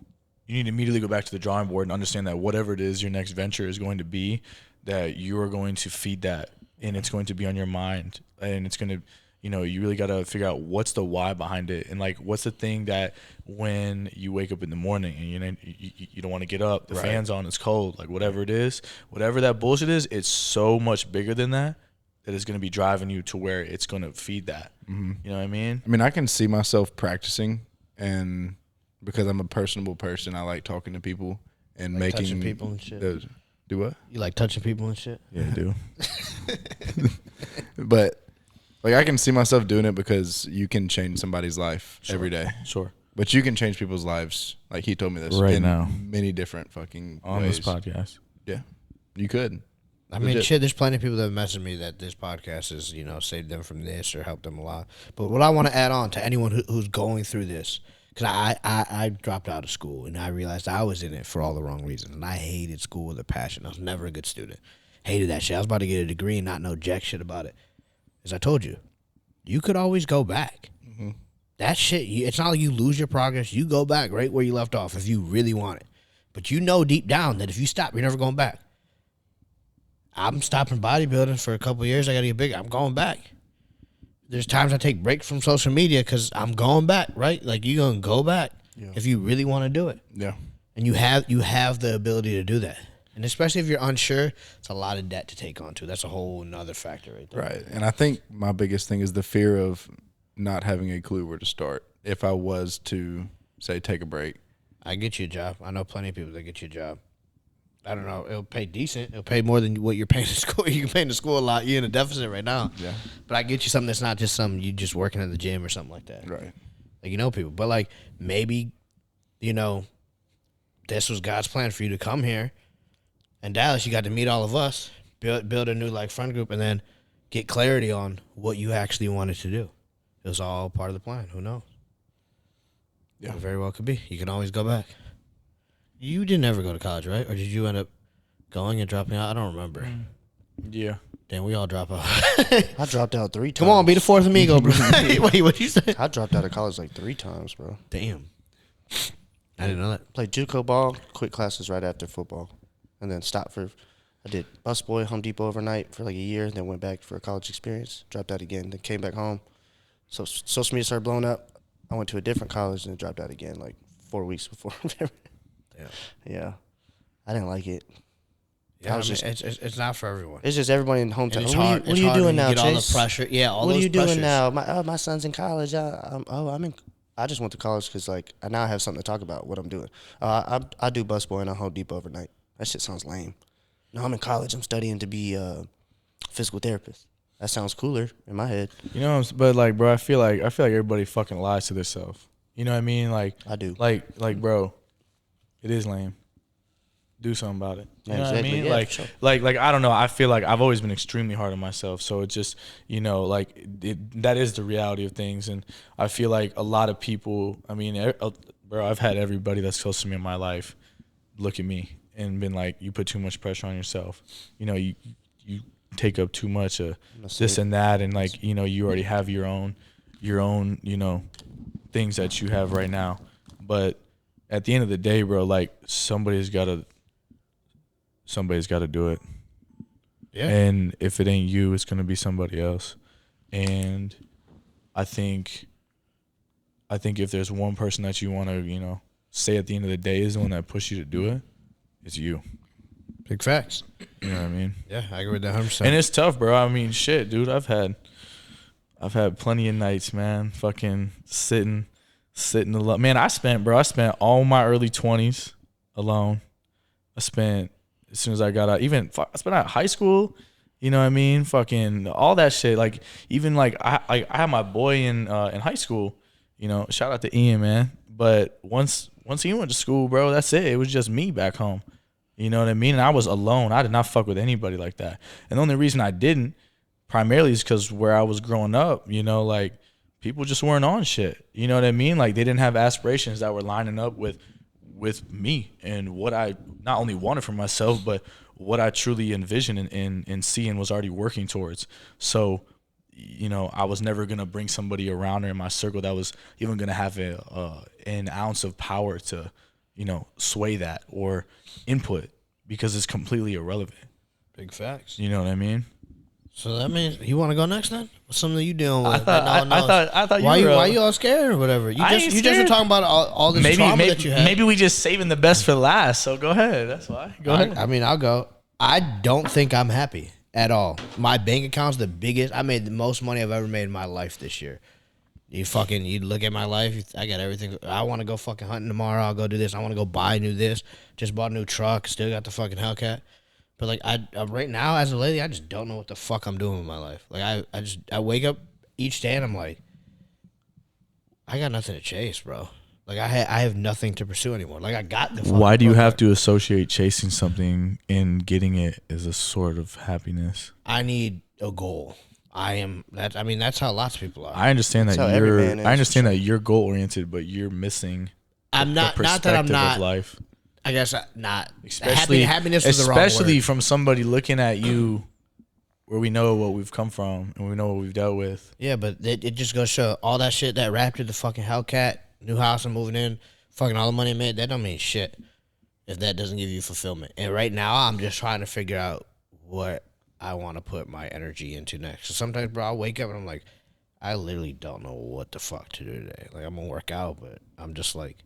immediately go back to the drawing board and understand that whatever it is your next venture is going to be, that you are going to feed that and it's going to be on your mind and it's going to, you really got to figure out what's the why behind it and like what's the thing that when you wake up in the morning and you don't want to get up, the fan's on, it's cold, like whatever it is, whatever that bullshit is, it's so much bigger than that it's going to be driving you to where it's going to feed that. Mm-hmm. You know what I mean? I mean, I can see myself practicing, and because I'm a personable person, I like talking to people and like making touching people and shit. Do what? You like touching people and shit? Yeah, I do. But like I can see myself doing it because you can change somebody's life every day. Sure. But you can change people's lives. Like he told me this Right in now. many different fucking On ways. this podcast. Yeah, you could. I mean, Legit. shit, there's plenty of people that have messaged me that this podcast has, saved them from this or helped them a lot. But what I want to add on to anyone who's going through this, because I dropped out of school and I realized I was in it for all the wrong reasons. And I hated school with a passion. I was never a good student. Hated that shit. I was about to get a degree and not know jack shit about it. As I told you, you could always go back. Mm-hmm. That shit, it's not like you lose your progress. You go back right where you left off if you really want it. But you know deep down that if you stop, you're never going back. I'm stopping bodybuilding for a couple of years. I got to get bigger. I'm going back. There's times I take breaks from social media because I'm going back, right? Like, you're going to go back if you really want to do it. Yeah. And you have the ability to do that. And especially if you're unsure, it's a lot of debt to take on, too. That's a whole nother factor right there. Right. And I think my biggest thing is the fear of not having a clue where to start. If I was to, say, take a break. I get you a job. I know plenty of people that get you a job. I don't know. It'll pay decent. It'll pay more than what you're paying to school. You can pay in the school a lot. You're in a deficit right now. Yeah. But I get you something that's not just something you just working at the gym or something like that. Right. Like, people. But, like, maybe, this was God's plan for you to come here. In Dallas, you got to meet all of us, build a new, friend group, and then get clarity on what you actually wanted to do. It was all part of the plan. Who knows? Yeah. It very well could be. You can always go back. You didn't ever go to college, right? Or did you end up going and dropping out? I don't remember. Yeah. Damn, we all drop out. I dropped out 3 times. Come on, be the fourth amigo, bro. Wait, what'd you say? I dropped out of college 3 times, bro. Damn. I didn't know that. Played JUCO ball, quit classes right after football, and then stopped I did busboy, Home Depot overnight for a year, then went back for a college experience, dropped out again, then came back home. So social media started blowing up. I went to a different college and dropped out again 4 weeks before. Yeah. I didn't like it. Yeah, it's not for everyone. It's just everybody in hometown. It's hard. What are you doing now, you get Chase? all the pressure. Yeah, all what those are you pressures. doing now? My son's in college. I'm in. I just went to college because I now have something to talk about what I'm doing. I do busboy and I Home Depot overnight. That shit sounds lame. No, I'm in college. I'm studying to be a physical therapist. That sounds cooler in my head. You know, but like, bro, I feel like everybody fucking lies to themselves. You know what I mean? Like, I do. Like, bro, it is lame. Do something about it. You know exactly. what I mean? Yeah, Like, sure. like I don't know. I feel like I've always been extremely hard on myself. So it just, you know, like that is the reality of things. And I feel like a lot of people. I mean, bro, I've had everybody that's close to me in my life look at me and been like, "You put too much pressure on yourself. You know, you take up too much of this and that, and like, you know, you already have your own, you know, things that you have right now. But at the end of the day, bro, like somebody's got to do it. Yeah. And if it ain't you, it's gonna be somebody else. And I think if there's one person that you want to, you know, say at the end of the day is the one that pushed you to do it, it's you. Big facts. You know what I mean? Yeah, I agree with that 100%. And it's tough, bro. I mean, shit, dude. I've had plenty of nights, man. Fucking sitting alone. Man, I spent all my early 20s alone. I spent as soon as I got out. I spent out of high school. You know what I mean? Fucking all that shit. Like even like I had my boy in high school. You know, shout out to Ian, man. But once he went to school, bro, that's it. It was just me back home. You know what I mean? And I was alone. I did not fuck with anybody like that. And the only reason I didn't, primarily, is because where I was growing up, you know, like, people just weren't on shit. You know what I mean? Like, they didn't have aspirations that were lining up with me and what I not only wanted for myself, but what I truly envisioned and seeing was already working towards. So, you know, I was never going to bring somebody around in my circle that was even going to have an ounce of power to, you know, sway that or input, because it's completely irrelevant. Big facts. You know what I mean? So that means you want to go next then? What's something that you dealing with? I thought why you all scared or whatever? You just were talking about all this trauma that you had. Maybe we just saving the best for last. So go ahead. That's why. Go ahead. I mean, I'll go. I don't think I'm happy at all. My bank account's the biggest. I made the most money I've ever made in my life this year. You look at my life. I got everything. I want to go fucking hunting tomorrow. I'll go do this. I want to go buy new this. Just bought a new truck. Still got the fucking Hellcat. But like I right now, as a lady, I just don't know what the fuck I'm doing with my life. Like I wake up each day and I'm like, I got nothing to chase, bro. Like I have nothing to pursue anymore. Like I got the. Why do you have to associate chasing something and getting it as a sort of happiness? I need a goal. That's how lots of people are. I understand that you're. I understand that you're goal oriented, but you're missing. I'm not. The Not that I'm perspective not. of life. I guess not. Especially happiness was the wrong especially word. from somebody looking at you, where we know what we've come from and we know what we've dealt with. Yeah, but it just goes to show all that shit that Raptor, the fucking Hellcat, new house I'm moving in, fucking all the money I made, that don't mean shit if that doesn't give you fulfillment. And right now, I'm just trying to figure out what I want to put my energy into next. So sometimes, bro, I'll wake up and I'm like, I literally don't know what the fuck to do today. Like, I'm going to work out, but I'm just like,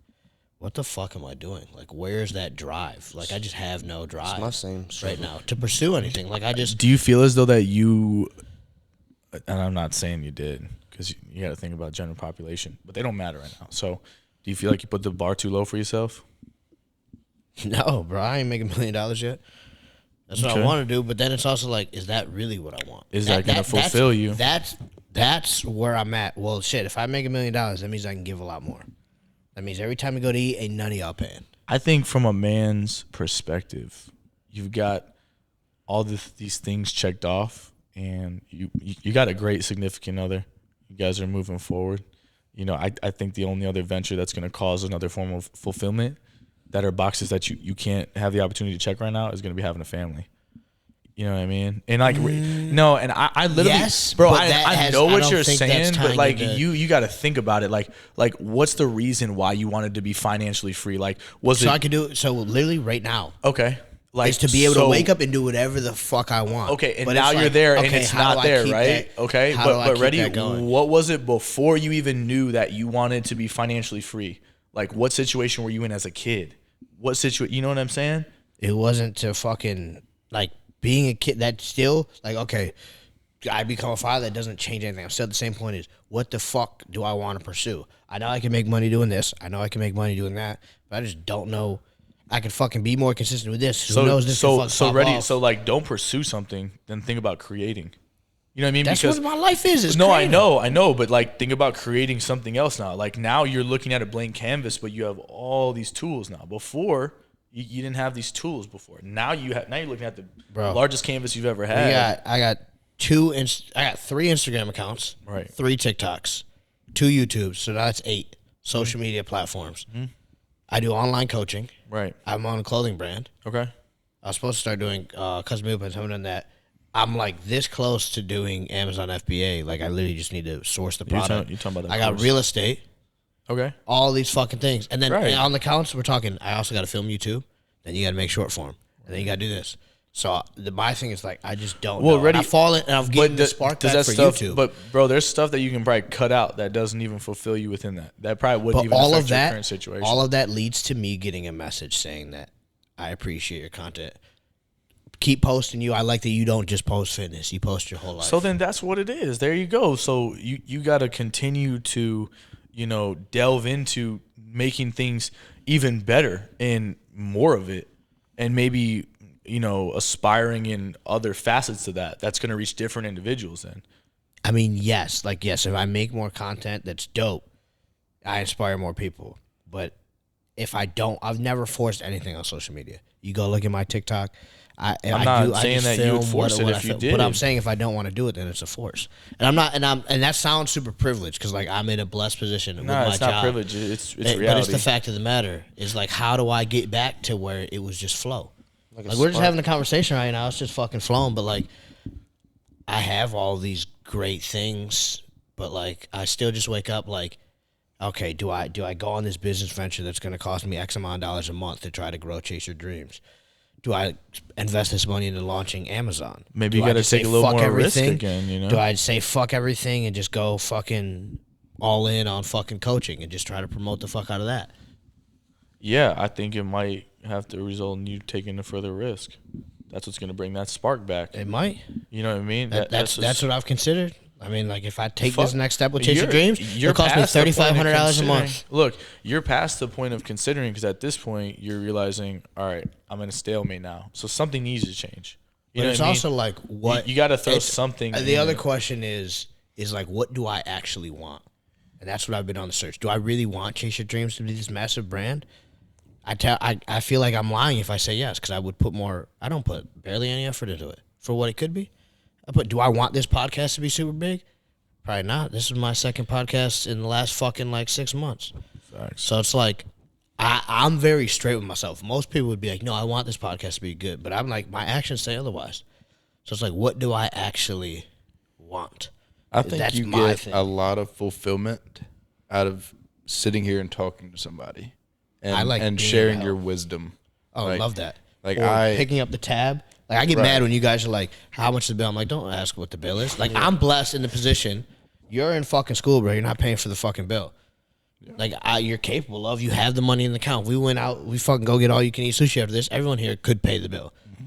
what the fuck am I doing? Like, where's that drive? Like, I just have no drive It's my same right now to pursue anything. Like, I just... Do you feel as though that you, and I'm not saying you did, because you got to think about general population, but they don't matter right now. So do you feel like you put the bar too low for yourself? No, bro, I ain't making $1 million yet. That's what I want to do, but then it's also like, is that really what I want? Is that going to fulfill you? That's where I'm at. Well, shit, if I make $1 million, that means I can give a lot more. That means every time we go to eat, ain't none of y'all paying. I think from a man's perspective, you've got all these things checked off, and you got a great significant other. You guys are moving forward. You know, I think the only other venture that's going to cause another form of fulfillment that are boxes that you can't have the opportunity to check right now is going to be having a family. You know what I mean? And like, no, and I literally, yes, bro, but I know what you're think saying, that's but like into- you got to think about it. Like what's the reason why you wanted to be financially free? Like, was So it I could do it. So literally right now okay? Like is to be able to wake up and do whatever the fuck I want. Okay, and But now it's you're like, there, and okay, it's how do not I there, keep right? that- Okay, how do I but keep ready? that going? What was it before you even knew that you wanted to be financially free? Like, what situation were you in as a kid? What situation? You know what I'm saying? It wasn't to fucking like being a kid. That still like okay. I become a father. That doesn't change anything. I'm still at the same point. Is what the fuck do I want to pursue? I know I can make money doing this. I know I can make money doing that. But I just don't know. I could fucking be more consistent with this. Who knows this? Can fucking pop ready. off. So like, don't pursue something. Then think about creating. You know what I mean? That's because what my life is. no, I know, but like think about creating something else now. Like now you're looking at a blank canvas, but you have all these tools now. Before you didn't have these tools before. Now you're looking at the largest canvas you've ever had. I got 3 Instagram accounts, Right. 3 TikToks, 2 YouTubes, so that's 8 social media platforms. Mm-hmm. I do online coaching. Right. I'm on a clothing brand. Okay. I was supposed to start doing custom movements. I haven't done that. I'm like this close to doing Amazon FBA. Like I literally just need to source the product. You're talking about that I got course. real estate. Okay. All these fucking things. And then Right. on the accounts, we're talking, I also got to film YouTube. Then you got to make short form. And then you got to do this. So my thing is like, I just don't know. Already, and I fall in, and I'm getting the spark back for YouTube. But bro, there's stuff that you can probably cut out that doesn't even fulfill you within that. That probably wouldn't But even all affect of your that, current situation. all of that leads to me getting a message saying that I appreciate your content. Keep posting you. I like that you don't just post fitness. You post your whole life. So then that's what it is. There you go. So you got to continue to, delve into making things even better and more of it, and maybe aspiring in other facets of that. That's going to reach different individuals then. I mean, yes. If I make more content that's dope, I inspire more people. But if I don't, I've never forced anything on social media. You go look at my TikTok. I'm not saying that you would force it if you did. But I'm saying if I don't want to do it, then it's a force. And I'm not. And that sounds super privileged because like I'm in a blessed position with my it's job. not privilege. It's reality. But it's the fact of the matter is like, how do I get back to where it was just flow? Like we're just having a conversation right now. It's just fucking flowing. But like, I have all these great things, but like, I still just wake up like, okay, do I go on this business venture that's going to cost me X amount of dollars a month to try to chase your dreams? Do I invest this money into launching Amazon? Maybe you got to take a little more risk again, Do I say fuck everything and just go fucking all in on fucking coaching and just try to promote the fuck out of that? Yeah, I think it might have to result in you taking a further risk. That's what's going to bring that spark back. It might. You know what I mean? That's what I've considered. I mean, like, if I take this next step with Chase Your Dreams, it'll cost me past the point of $3,500 a month. Look, you're past the point of considering because at this point, you're realizing, all right, I'm in a stalemate now. So something needs to change. You know But it's what I mean? also like, what... You got to throw something The other question is like, what do I actually want? And that's what I've been on the search. Do I really want Chase Your Dreams to be this massive brand? I feel like I'm lying if I say yes, because I would put more... I don't put barely any effort into it for what it could be. Do I want this podcast to be super big? Probably not. This is my second podcast in the last fucking 6 months. Facts. So it's like, I'm very straight with myself. Most people would be like, no, I want this podcast to be good. But I'm like, my actions say otherwise. So it's like, what do I actually want? I think That's you my get thing. a lot of fulfillment out of sitting here and talking to somebody and, I like and being sharing able- your wisdom. Oh, I love that. Like Or picking up the tab. Like, I get mad when you guys are like, how much is the bill? I'm like, don't ask what the bill is. Like, I'm blessed in the position. You're in fucking school, bro. You're not paying for the fucking bill. Yeah. Like, you're capable of. You have the money in the account. We went out. We fucking go get all you can eat sushi after this. Everyone here could pay the bill. Mm-hmm.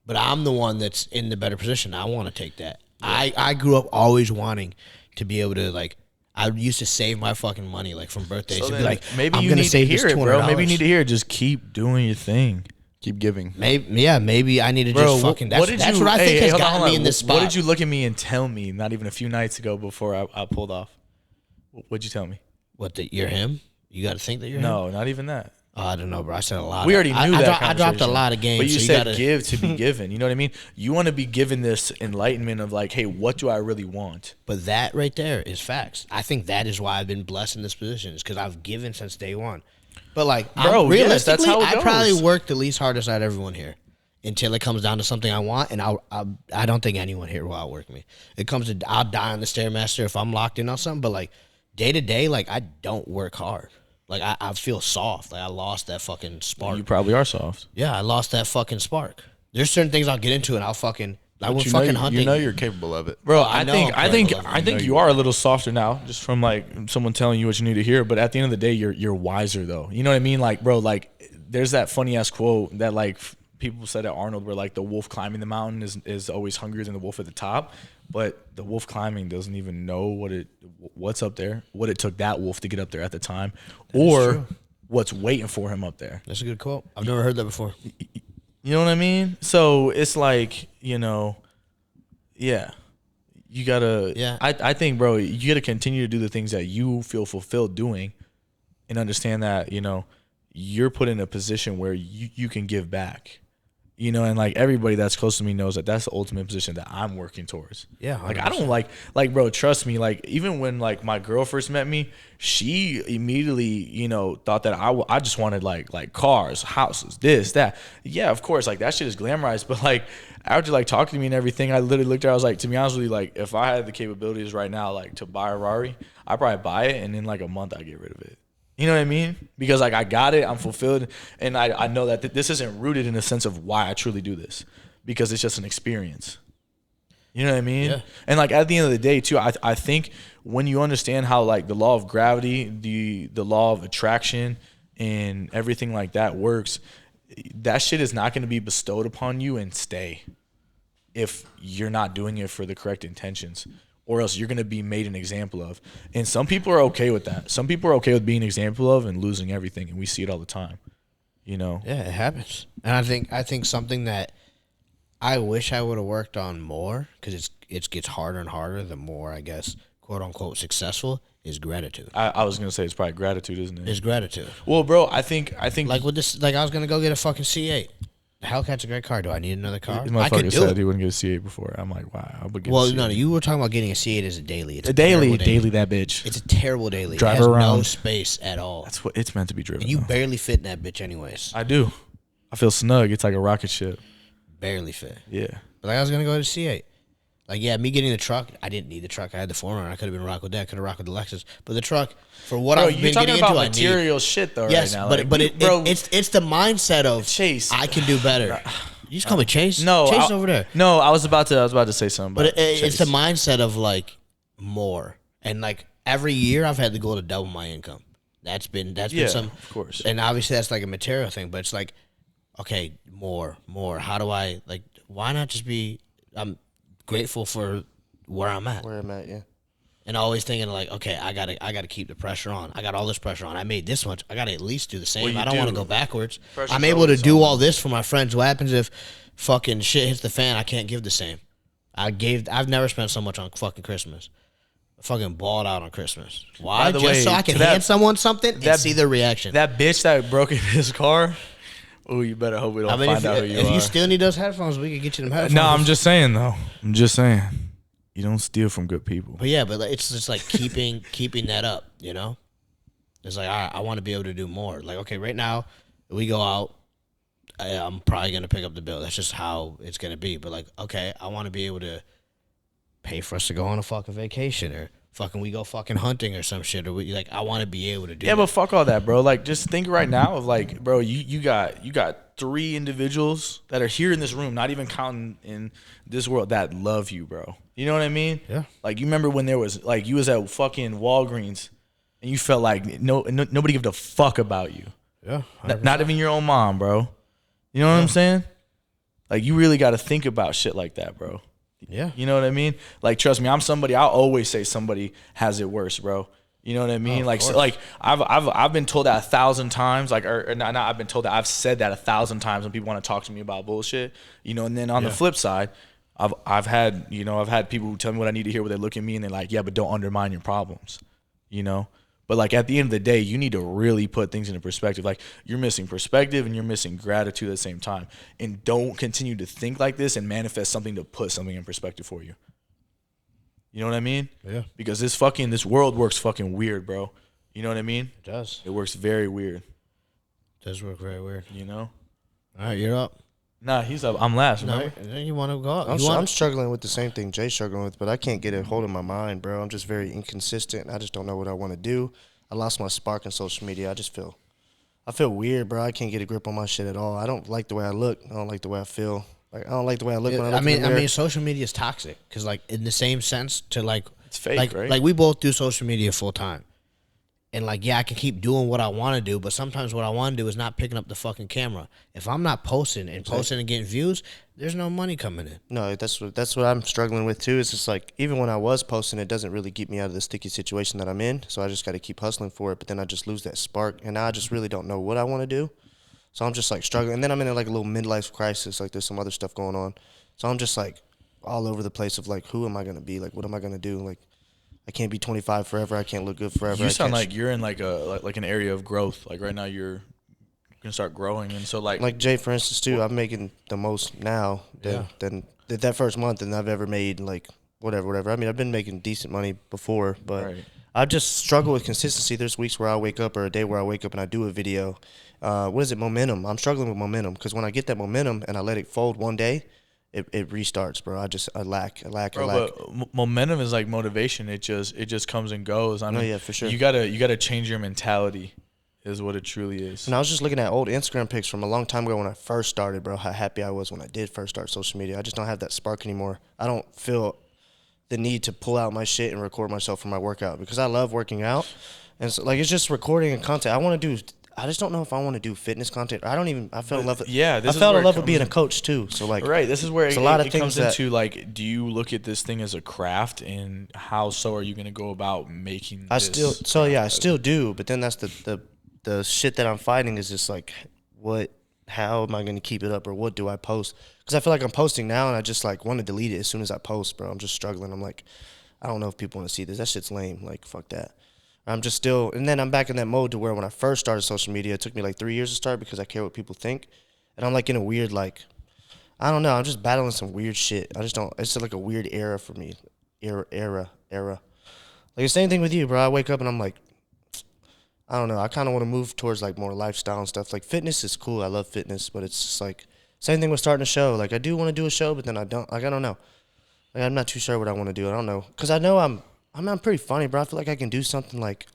But I'm the one that's in the better position. I want to take that. Yeah. I grew up always wanting to be able to, like, I used to save my fucking money, like, from birthdays. So to be like, maybe I'm you going to need to save hear this it, $200. bro. Maybe you need to hear it. Just keep doing your thing. Keep giving. Maybe I need to just fucking. That's what I think has gotten me in this spot. What did you look at me and tell me? Not even a few nights ago, before I pulled off. What'd you tell me? What, that you're him? You got to think that you're him? No, not even that. Oh, I don't know, bro. I said a lot. We already knew that. I dropped a lot of games. But you so said gotta, give to be given. You know what I mean? You want to be given this enlightenment of like, hey, what do I really want? But that right there is facts. I think that is why I've been blessed in this position, is because I've given since day one. But like, bro, realistically, that's how it I goes. probably work the least hardest out of everyone here until it comes down to something I want, and I don't think anyone here will outwork me. It comes to I'll die on the Stairmaster if I'm locked in on something. But like day to day, like I don't work hard. Like I feel soft. Like I lost that fucking spark. You probably are soft. Yeah, I lost that fucking spark. There's certain things I'll get into and I'll fucking. I went fucking hunting. You know you're capable of it, bro. I think you are a little softer now, just from like someone telling you what you need to hear. But at the end of the day, you're wiser though. You know what I mean? Like, bro, like there's that funny ass quote that like people said at Arnold, where like the wolf climbing the mountain is always hungrier than the wolf at the top. But the wolf climbing doesn't even know what's up there, what it took that wolf to get up there at the time, or what's waiting for him up there. That's a good quote. I've never heard that before. You know what I mean? So it's like, yeah, You gotta. Yeah. I think, bro, you gotta continue to do the things that you feel fulfilled doing, and understand that you're put in a position where you can give back. And like everybody that's close to me knows that that's the ultimate position that I'm working towards. Yeah, like I 100%. don't like bro, trust me. Like even when like my girl first met me, she immediately thought that I just wanted like cars, houses, this, that. Yeah, of course, like that shit is glamorized. But like after like talking to me and everything, I literally looked at her. I was like, to be honest with you, like if I had the capabilities right now, like to buy a Rari, I'd probably buy it, and in like a month I get rid of it. You know what I mean? Because like I got it, I'm fulfilled, and I know that this isn't rooted in a sense of why I truly do this, because it's just an experience. You know what I mean? Yeah. And like at the end of the day too, I think when you understand how like the law of gravity, the law of attraction, and everything like that works, that shit is not going to be bestowed upon you and stay if you're not doing it for the correct intentions. Or else you're going to be made an example of. And some people are okay with that. Some people are okay with being an example of and losing everything. And we see it all the time. Yeah, it happens. And I think something that I wish I would have worked on more, because it gets harder and harder the more, I guess, quote unquote successful, is gratitude. I was going to say it's probably gratitude, isn't it? It's gratitude. Well, bro, I think like with this, like I was going to go get a fucking C8. The Hellcat's a great car. Do I need another car? this I could motherfucker do said it. he wouldn't get a C8 before. I'm like, wow, I would get a Well, C8. no, you were talking about getting a C8 as a daily. It's A daily that bitch. It's a terrible daily. Drive it has around. no space at all. That's what it's meant to be driven. And you though. barely fit in that bitch anyways. I do. I feel snug. It's like a rocket ship. Barely fit. Yeah. But like I was going to go to C8. Like, yeah, me getting the truck, I didn't need the truck. I had the 4Runner. I could have been rock with that. Could have rocked with the Lexus. But the truck, for what Bro, I've you're been talking getting about into, material shit though yes, right now. but Like, bro, it's the mindset of Chase. I can do better. You just call me Chase? No, Chase is over there. No, I was about to say something. But About it's the Chase. mindset of like more. And like every year I've had the goal to double my income. That's been some, of course. And obviously that's like a material thing, but it's like, okay, more. How do I, like, why not just be, I'm grateful for where I'm at. Where I'm at, yeah. And always thinking like, okay, I gotta keep the pressure on. I got all this pressure on. I made this much. I gotta at least do the same. Well, you I don't want to do. go backwards. Pressure's I'm able to always do on. all this for my friends. What happens if fucking shit hits the fan? I can't give the same. I've never spent so much on fucking Christmas. I fucking balled out on Christmas. Why? By the Just way, so I can to that- hand someone something and that- see their reaction. That bitch that broke in his car. Oh, you better hope we don't I mean, find out who you if are. you still need those headphones, we can get you them headphones. No, I'm just saying though. I'm just saying. You don't steal from good people. But yeah, but like, it's just like keeping that up, you know? It's like, all right, I want to be able to do more. Like, okay, right now, we go out, I'm probably going to pick up the bill. That's just how it's going to be. But like, okay, I want to be able to pay for us to go on a fucking vacation, or fucking we go fucking hunting or some shit. Or we, like, I want to be able to do Yeah, that. but fuck all that, bro. Like, just think right now of like, bro, you got 3 individuals that are here in this room, not even counting in this world, that love you, bro. You know what I mean? Yeah. Like, you remember when there was like you was at fucking Walgreens and you felt like nobody gave a fuck about you. Yeah. Not even your own mom, bro. You know what I'm saying? Like, you really got to think about shit like that, bro. Yeah. You know what I mean? Like, trust me, I'm somebody. I always say somebody has it worse, bro. You know what I mean? Like, so, like I've been told that 1,000 times. Like, or not. I've been told that. I've said that 1,000 times when people want to talk to me about bullshit. You know, and then on the flip side, I've had people who tell me what I need to hear, where they look at me and they're like, yeah, but don't undermine your problems. You know. But like at the end of the day, you need to really put things into perspective. Like, you're missing perspective and you're missing gratitude at the same time. And don't continue to think like this and manifest something to put something in perspective for you. You know what I mean? Yeah. Because this world works fucking weird, bro. You know what I mean? It does. It works very weird. It does work very weird. You know? All right, you're up. Nah, he's up. I'm last. No, Remember? you want to go up. I'm struggling with the same thing Jay's struggling with, but I can't get a hold of my mind, bro. I'm just very inconsistent. I just don't know what I want to do. I lost my spark in social media. I feel weird, bro. I can't get a grip on my shit at all. I don't like the way I look. I don't like the way I feel. Like, I don't like the way I look when I look in the mirror. social media is toxic because, like, in the same sense to like, It's fake, like, right? Like, we both do social media full time, and like, yeah, I can keep doing what I want to do, but sometimes what I want to do is not picking up the fucking camera. If I'm not posting and getting views, there's no money coming in. No, that's what I'm struggling with too. It's just like, even when I was posting, it doesn't really keep me out of the sticky situation that I'm in. So I just got to keep hustling for it. But then I just lose that spark, and now I just really don't know what I want to do. So I'm just like struggling. And then I'm in like a little midlife crisis. Like, there's some other stuff going on. So I'm just like, all over the place of like, who am I gonna be? Like, what am I gonna do? Like, I can't be 25 forever. I can't look good forever. You sound like you're in like an area of growth. Like right now you're gonna start growing, and so like Jay, for instance, too. I'm making the most now than that first month than I've ever made. Like whatever. I mean, I've been making decent money before, but right. I just struggle with consistency. There's weeks where I wake up or a day where I wake up and I do a video. What is it? Momentum. I'm struggling with momentum because when I get that momentum and I let it fold one day, it restarts, bro. I lack. Bro, but momentum is like motivation. It just comes and goes. I mean, yeah, for sure. You gotta change your mentality, is what it truly is. And I was just looking at old Instagram pics from a long time ago when I first started, bro. How happy I was when I did first start social media. I just don't have that spark anymore. I don't feel the need to pull out my shit and record myself for my workout because I love working out, and so like it's just recording and content. I just don't know if I want to do fitness content. I fell in love with. Yeah, I fell in love with being a coach too. So like, right, this is where a lot of it things comes that, into like, do you look at this thing as a craft, and how so are you going to go about making? I still do, but then that's the shit that I'm fighting is just like, how am I going to keep it up, or what do I post? Because I feel like I'm posting now, and I just like want to delete it as soon as I post, bro. I'm just struggling. I'm like, I don't know if people want to see this. That shit's lame. Like, fuck that. I'm just still, and then I'm back in that mode to where when I first started social media, it took me like 3 years to start because I care what people think. And I'm like in a weird, like, I don't know, I'm just battling some weird shit. It's like a weird era for me. Era. Like the same thing with you, bro. I wake up and I'm like, I don't know, I kind of want to move towards like more lifestyle and stuff. Like fitness is cool. I love fitness, but it's just like, same thing with starting a show. Like I do want to do a show, but then I don't know. Like I'm not too sure what I want to do. I don't know. Because I know I'm pretty funny, bro. I feel like I can do something like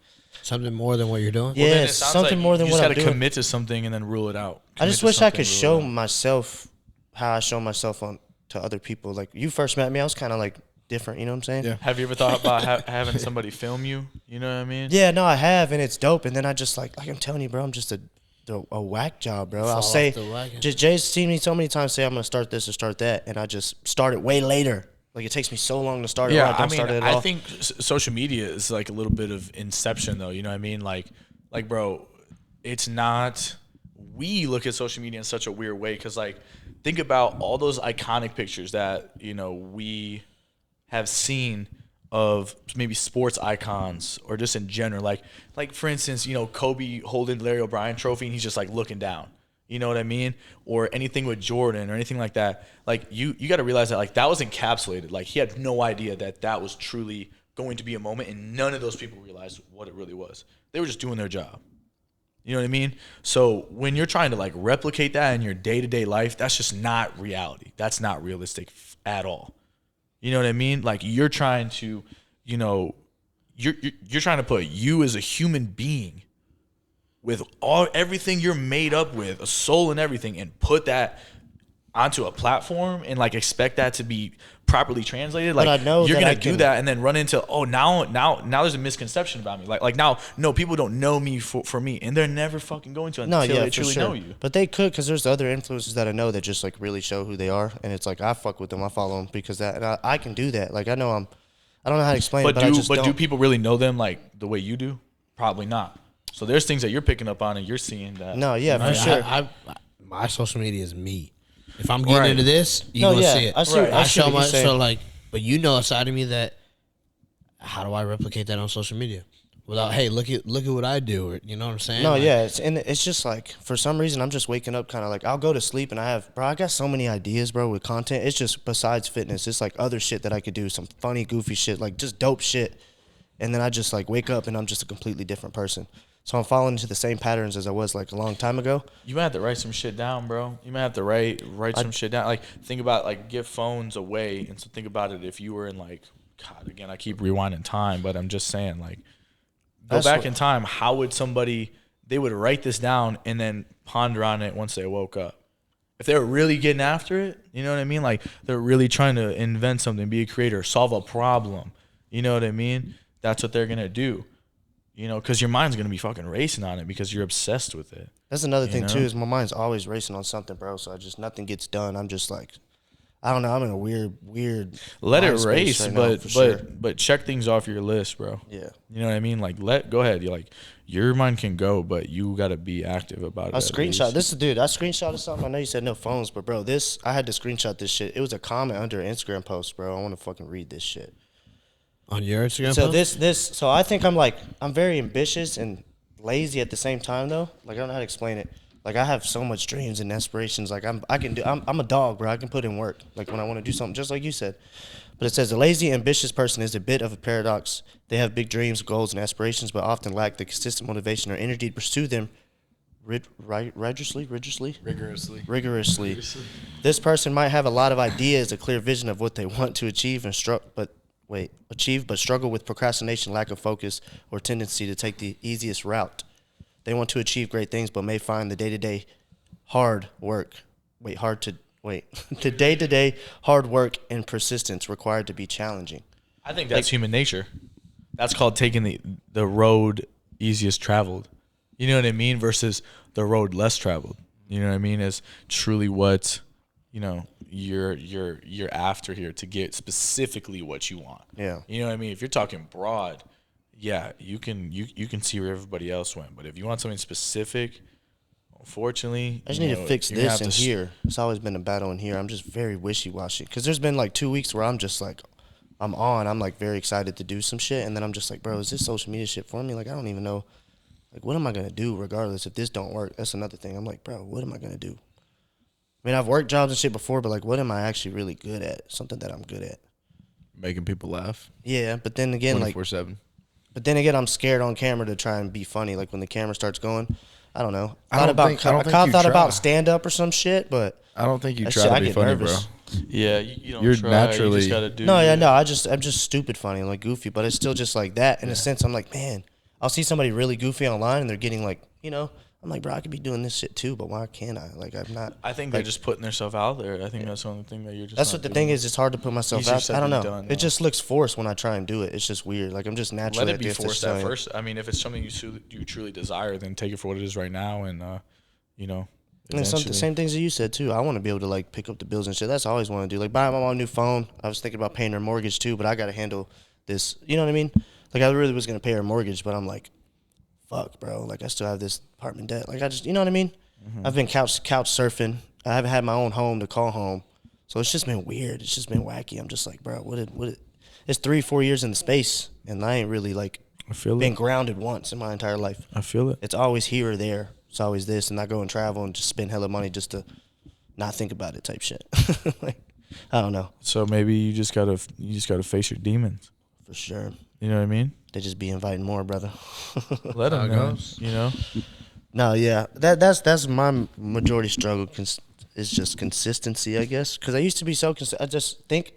something more than what you're doing. Yeah, well, something like more than what I'm doing. You just got to commit to something and then rule it out. I just wish I could show myself how I show myself to other people. Like you first met me, I was kind of like different. You know what I'm saying? Yeah. Have you ever thought about having somebody film you? You know what I mean? Yeah, no, I have, and it's dope. And then I just like I'm telling you, bro, I'm just a whack job, bro. I'll say, Jay's seen me so many times say I'm gonna start this or start that, and I just start it way later. Like it takes me so long to start it. Yeah, I don't start it at all. I think social media is like a little bit of inception, though. You know what I mean? Like, bro, it's not. We look at social media in such a weird way because, like, think about all those iconic pictures that we have seen of maybe sports icons or just in general. Like for instance, Kobe holding the Larry O'Brien trophy and he's just like looking down. You know what I mean? Or anything with Jordan or anything like that. Like you got to realize that like that was encapsulated. Like he had no idea that was truly going to be a moment, and none of those people realized what it really was. They were just doing their job. You know what I mean? So when you're trying to like replicate that in your day-to-day life, that's just not reality. That's not realistic at all. You know what I mean? Like you're trying to, you're trying to put you as a human being with everything you're made up with, a soul and everything, and put that onto a platform and like expect that to be properly translated. Like I know you're gonna do that and then run into now there's a misconception about me. Like now, no, people don't know me for me, and they're never fucking going to until they truly know you. But they could, because there's other influencers that I know that just like really show who they are, and it's like I fuck with them, I follow them because that, and I can do that. Like I don't know how to explain it, but I just don't. Do people really know them like the way you do? Probably not. So there's things that you're picking up on and you're seeing that. No, yeah, for sure. My social media is me. If I'm getting into this, you're gonna see it. I show my but a side of me that how do I replicate that on social media? Without, hey, look at what I do, or, you know what I'm saying? No, like, yeah, it's just like for some reason I'm just waking up kind of like I'll go to sleep and I got so many ideas, bro, with content. It's just besides fitness, it's like other shit that I could do, some funny, goofy shit, like just dope shit. And then I just like wake up and I'm just a completely different person. So I'm falling into the same patterns as I was like a long time ago. You might have to write some shit down, bro. You might have to write some shit down. Like think about like give phones away, and so think about it if you were in like, God, again, I keep rewinding time, but I'm just saying like go back in time. How would they would write this down and then ponder on it once they woke up? If they were really getting after it, you know what I mean? Like they're really trying to invent something, be a creator, solve a problem. You know what I mean? That's what they're gonna do. Because your mind's going to be fucking racing on it because you're obsessed with it. That's another thing, too, is my mind's always racing on something, bro. So nothing gets done. I'm just like, I don't know. I'm in a weird. Let it mind space race, right now, but for sure. but check things off your list, bro. Yeah. You know what I mean? Like go ahead. You're like your mind can go, but you got to be active about it. I at screenshot least. this, dude. I screenshotted something. I know you said no phones, but bro, I had to screenshot this shit. It was a comment under an Instagram post, bro. I want to fucking read this shit. On your Instagram So post? so I think I'm very ambitious and lazy at the same time though. Like I don't know how to explain it. Like I have so much dreams and aspirations. Like I'm a dog, bro. I can put in work. Like when I want to do something, just like you said. But it says a lazy, ambitious person is a bit of a paradox. They have big dreams, goals, and aspirations, but often lack the consistent motivation or energy to pursue them rigorously. This person might have a lot of ideas, a clear vision of what they want to achieve, but struggle with procrastination, lack of focus, or tendency to take the easiest route. They want to achieve great things, but may find the day-to-day hard work and persistence required to be challenging. I think that's human nature. That's called taking the road easiest traveled. You know what I mean? Versus the road less traveled. You know what I mean? Is truly what, you know, you're after here to get specifically what you want. Yeah. You know what I mean? If you're talking broad, yeah, you can see where everybody else went. But if you want something specific, unfortunately, I just need to fix you're gonna this have in to here. It's always been a battle in here. I'm just very wishy-washy. Because there's been like 2 weeks where I'm just like, I'm like very excited to do some shit. And then I'm just like, bro, is this social media shit for me? Like, I don't even know. Like, what am I going to do regardless if this don't work? That's another thing. I'm like, bro, what am I going to do? I mean, I've worked jobs and shit before, but like, what am I actually really good at? Something that I'm good at. Making people laugh. Yeah, but then again, 24/7. But then again, I'm scared on camera to try and be funny. Like when the camera starts going, I don't know. I don't think you thought try. about stand up or some shit, but I don't think you that try shit, to I be get funny, nervous. bro. Yeah, you don't You're try. naturally- You just gotta do. No, yeah, it. no. I'm just stupid funny and like goofy, but it's still just like that. In a sense, I'm like, man, I'll see somebody really goofy online and they're getting like, you know, I'm like, bro, I could be doing this shit too, but why can't I? Like, I'm not. I think they're just putting themselves out there. I think that's the only thing that you're just. That's not what the doing. thing is. It's hard to put myself Easier out. said I don't than know. done, It yeah. just looks forced when I try and do it. It's just weird. Like I'm just naturally. Let it be at this forced at thing. first. I mean, if it's something you truly desire, then take it for what it is right now, and you know. And some the same things that you said too. I want to be able to like pick up the bills and shit. That's all I always want to do. Like buy my mom a new phone. I was thinking about paying her mortgage too, but I got to handle this. You know what I mean? Like I really was gonna pay her mortgage, but I'm like, fuck, bro. Like I still have this apartment debt. Like I just, you know what I mean? Mm-hmm. I've been couch surfing. I haven't had my own home to call home, so it's just been weird. It's just been wacky. I'm just like, bro, it's 3-4 years in the space, and I ain't really like I feel been it. grounded once in my entire life. I feel it. It's always here or there. It's always this, and I go and travel and just spend hella money just to not think about it type shit. Like, I don't know. So maybe you just gotta face your demons. For sure. You know what I mean? They just be inviting more, brother. Let them How it know. goes. You know. No, yeah. That's my majority struggle is just consistency, I guess. Because I used to be so I just think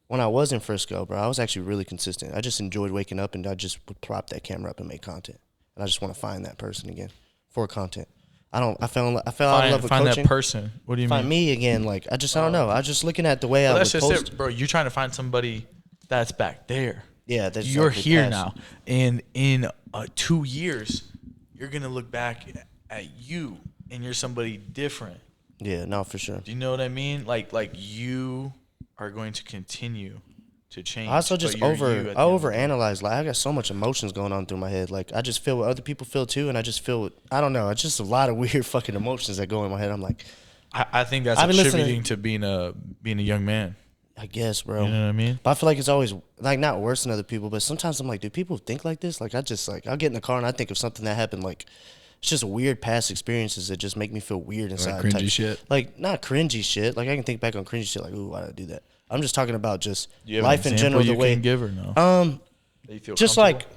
when I was in Frisco, bro, I was actually really consistent. I just enjoyed waking up and I just would prop that camera up and make content. And I just want to find that person again for content. I fell out of love with find coaching. that person. What do you Find mean? me again. Like I don't know. I was just looking at the way I would That's just post. it, bro. You're trying to find somebody that's back there. Yeah, that's You're exactly here past. now, and in 2 years, you're gonna look back at you, and you're somebody different. Yeah, no, for sure. Do you know what I mean? Like you are going to continue to change. I also just but you're you at the end of the day. overanalyze. Like I got so much emotions going on through my head. Like I just feel what other people feel too, and I just feel I don't know. It's just a lot of weird fucking emotions that go in my head. I'm like, I think that's I've been attributing to being a young man. I guess, bro. You know what I mean? But I feel like it's always like not worse than other people, but sometimes I'm like, do people think like this? Like I just like I'll get in the car and I think of something that happened. Like it's just weird past experiences that just make me feel weird inside. cringy type- shit? Like not cringy shit. Like I can think back on cringy shit. Like ooh, why did I do that? I'm just talking about just Do you have life an in general. example The you way can give or no? That you feel just comfortable?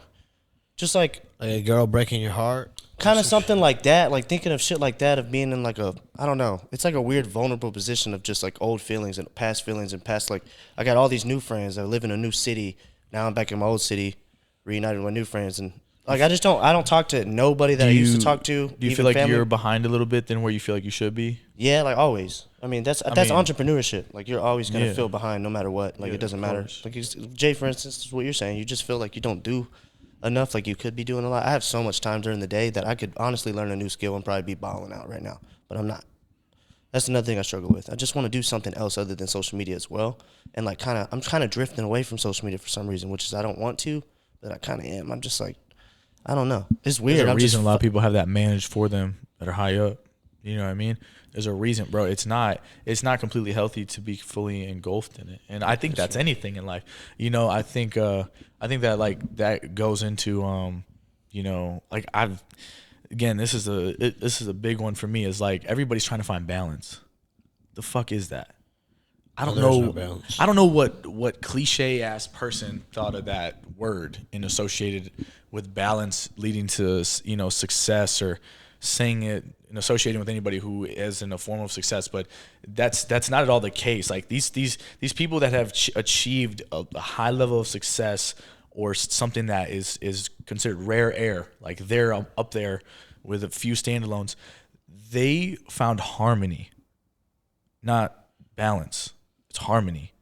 like Like a girl breaking your heart. kind of something like that, like thinking of shit like that, of being in like a, I don't know, it's like a weird vulnerable position of just like old feelings and past like, I got all these new friends that live in a new city, now I'm back in my old city, reunited with my new friends, and like I don't talk to nobody that I used to talk to. Do you even feel like family. you're behind a little bit than where you feel like you should be? Yeah, like always. I mean, that's mean- entrepreneurship. Like you're always gonna Yeah. feel behind no matter what. Like Yeah, it doesn't of matter. course. Like Jay, for instance, is what you're saying. You just feel like you don't do enough. Like you could be doing a lot. I have so much time during the day that I could honestly learn a new skill and probably be balling out right now, but I'm not. That's another thing I struggle with. I just want to do something else other than social media as well. And like I'm kind of drifting away from social media for some reason, which is I don't want to, but I kind of am. I'm just like, I don't know. It's weird. There's a reason a lot of people have that managed for them that are high up. You know what I mean? There's a reason, bro. It's not completely healthy to be fully engulfed in it. And I think that's anything in life. You know, I think that like that goes into you know, like this is a big one for me, is like everybody's trying to find balance. The fuck is that? I don't know. No balance. I don't know what cliche ass person thought of that word and associated with balance leading to, you know, success, or saying it and associating with anybody who is in a form of success. But that's not at all the case. Like these people that have achieved a high level of success, or something that is considered rare air, like they're up there with a few standalones, they found harmony, not balance. It's harmony.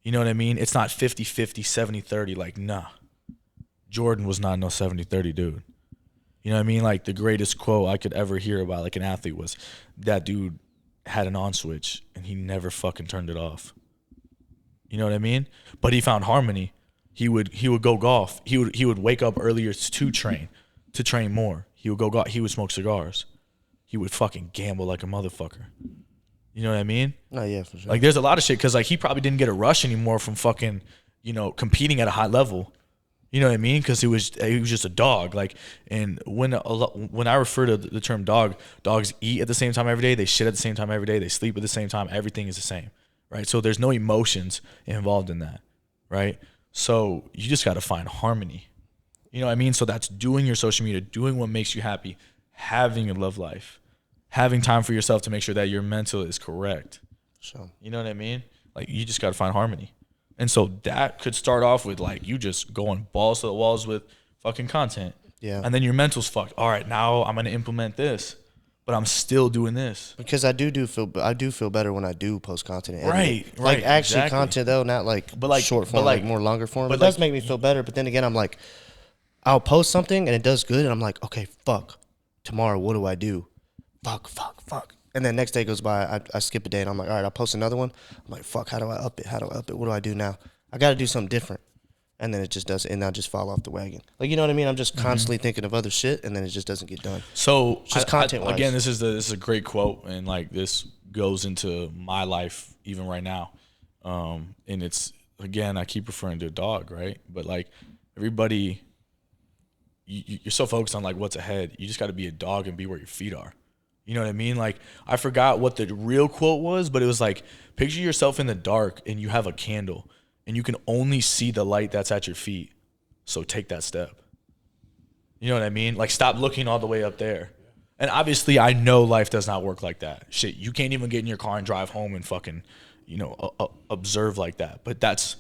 You know what I mean? It's not 50-50, 70-30. Like, nah. Jordan was not no 70-30 dude. You know what I mean? Like, the greatest quote I could ever hear about like an athlete was, that dude had an on switch and he never fucking turned it off. You know what I mean? But he found harmony. He would go golf. He would wake up earlier to train more. He would go golf. He would smoke cigars. He would fucking gamble like a motherfucker. You know what I mean? Oh yeah, for sure. Like there's a lot of shit, because like he probably didn't get a rush anymore from fucking, you know, competing at a high level. You know what I mean? Because he was just a dog. Like, and when I refer to the term dog, dogs eat at the same time every day. They shit at the same time every day. They sleep at the same time. Everything is the same, right? So there's no emotions involved in that, right? So you just got to find harmony. You know what I mean? So that's doing your social media, doing what makes you happy, having a love life, having time for yourself to make sure that your mental is correct. Sure. You know what I mean? Like, you just got to find harmony. And so that could start off with like you just going balls to the walls with fucking content. Yeah. And then your mental's fucked. All right, now I'm going to implement this, but I'm still doing this. Because I do feel better when I do post content. And Right, edit. right, Like actually exactly. content though, not like, short form, like more longer form. but It does like- make me feel better. But then again, I'm like, I'll post something and it does good, and I'm like, okay, fuck. Tomorrow, what do I do? Fuck. And then next day goes by, I skip a day, and I'm like, all right, I'll post another one. I'm like, fuck, how do I up it? What do I do now? I got to do something different. And then it just does, and I just fall off the wagon. Like, you know what I mean? I'm just constantly thinking of other shit, and then it just doesn't get done. So Just content-wise. again, this is a great quote, and like this goes into my life even right now. And it's, again, I keep referring to a dog, right? But like everybody, you're so focused on like what's ahead. You just got to be a dog and be where your feet are. You know what I mean? Like, I forgot what the real quote was, but it was like, picture yourself in the dark and you have a candle and you can only see the light that's at your feet. So take that step. You know what I mean? Like, stop looking all the way up there. And obviously I know life does not work like that. Shit, you can't even get in your car and drive home and fucking, you know, observe like that. But that's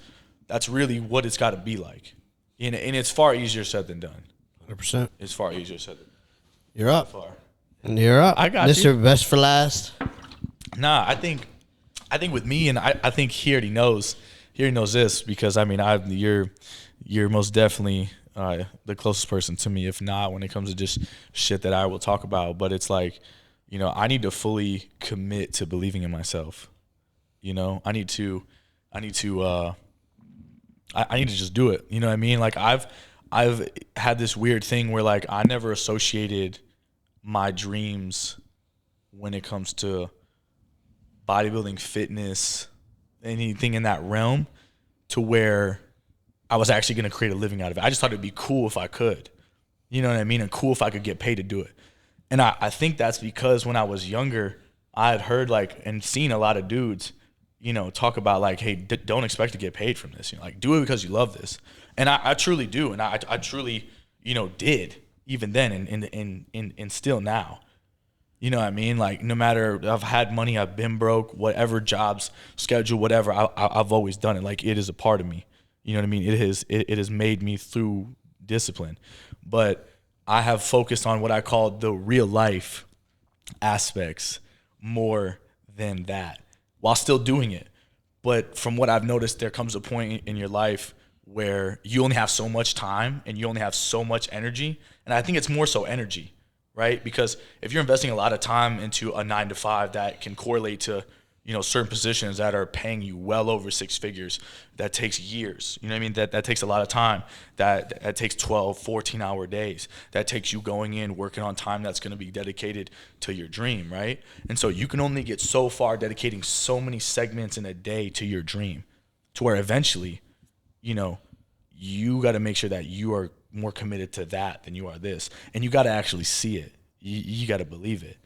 really what it's got to be like. And it's far easier said than done. 100%. It's far easier said than You're up. far. You're up. I got Mr. you. Best for last. Nah, I think with me, and I think he already knows this, because I mean, you're most definitely the closest person to me, if not when it comes to just shit that I will talk about. But it's like, you know, I need to fully commit to believing in myself. You know, I need to just do it. You know what I mean? Like, I've had this weird thing where like I never associated my dreams when it comes to bodybuilding, fitness, anything in that realm, to where I was actually going to create a living out of it. I just thought it'd be cool if I could, you know what I mean? And cool if I could get paid to do it. And I think that's because when I was younger, I had heard like and seen a lot of dudes, you know, talk about like, hey, don't expect to get paid from this. You know, like, do it because you love this. And I truly do. And I truly, you know, did even then and still now. You know what I mean? Like, no matter, I've had money, I've been broke, whatever jobs, schedule, whatever, I've always done it. Like, it is a part of me. You know what I mean? It has made me through discipline. But I have focused on what I call the real life aspects more than that, while still doing it. But from what I've noticed, there comes a point in your life where you only have so much time and you only have so much energy. And I think it's more so energy, right? Because if you're investing a lot of time into a 9 to 5 that can correlate to, certain positions that are paying you well over 6 figures, that takes years. You know what I mean? That takes a lot of time. That takes 12, 14-hour days. That takes you going in, working on time that's going to be dedicated to your dream, right? And so you can only get so far dedicating so many segments in a day to your dream, to where eventually, you got to make sure that you are more committed to that than you are this. And you got to actually see it. You got to believe it.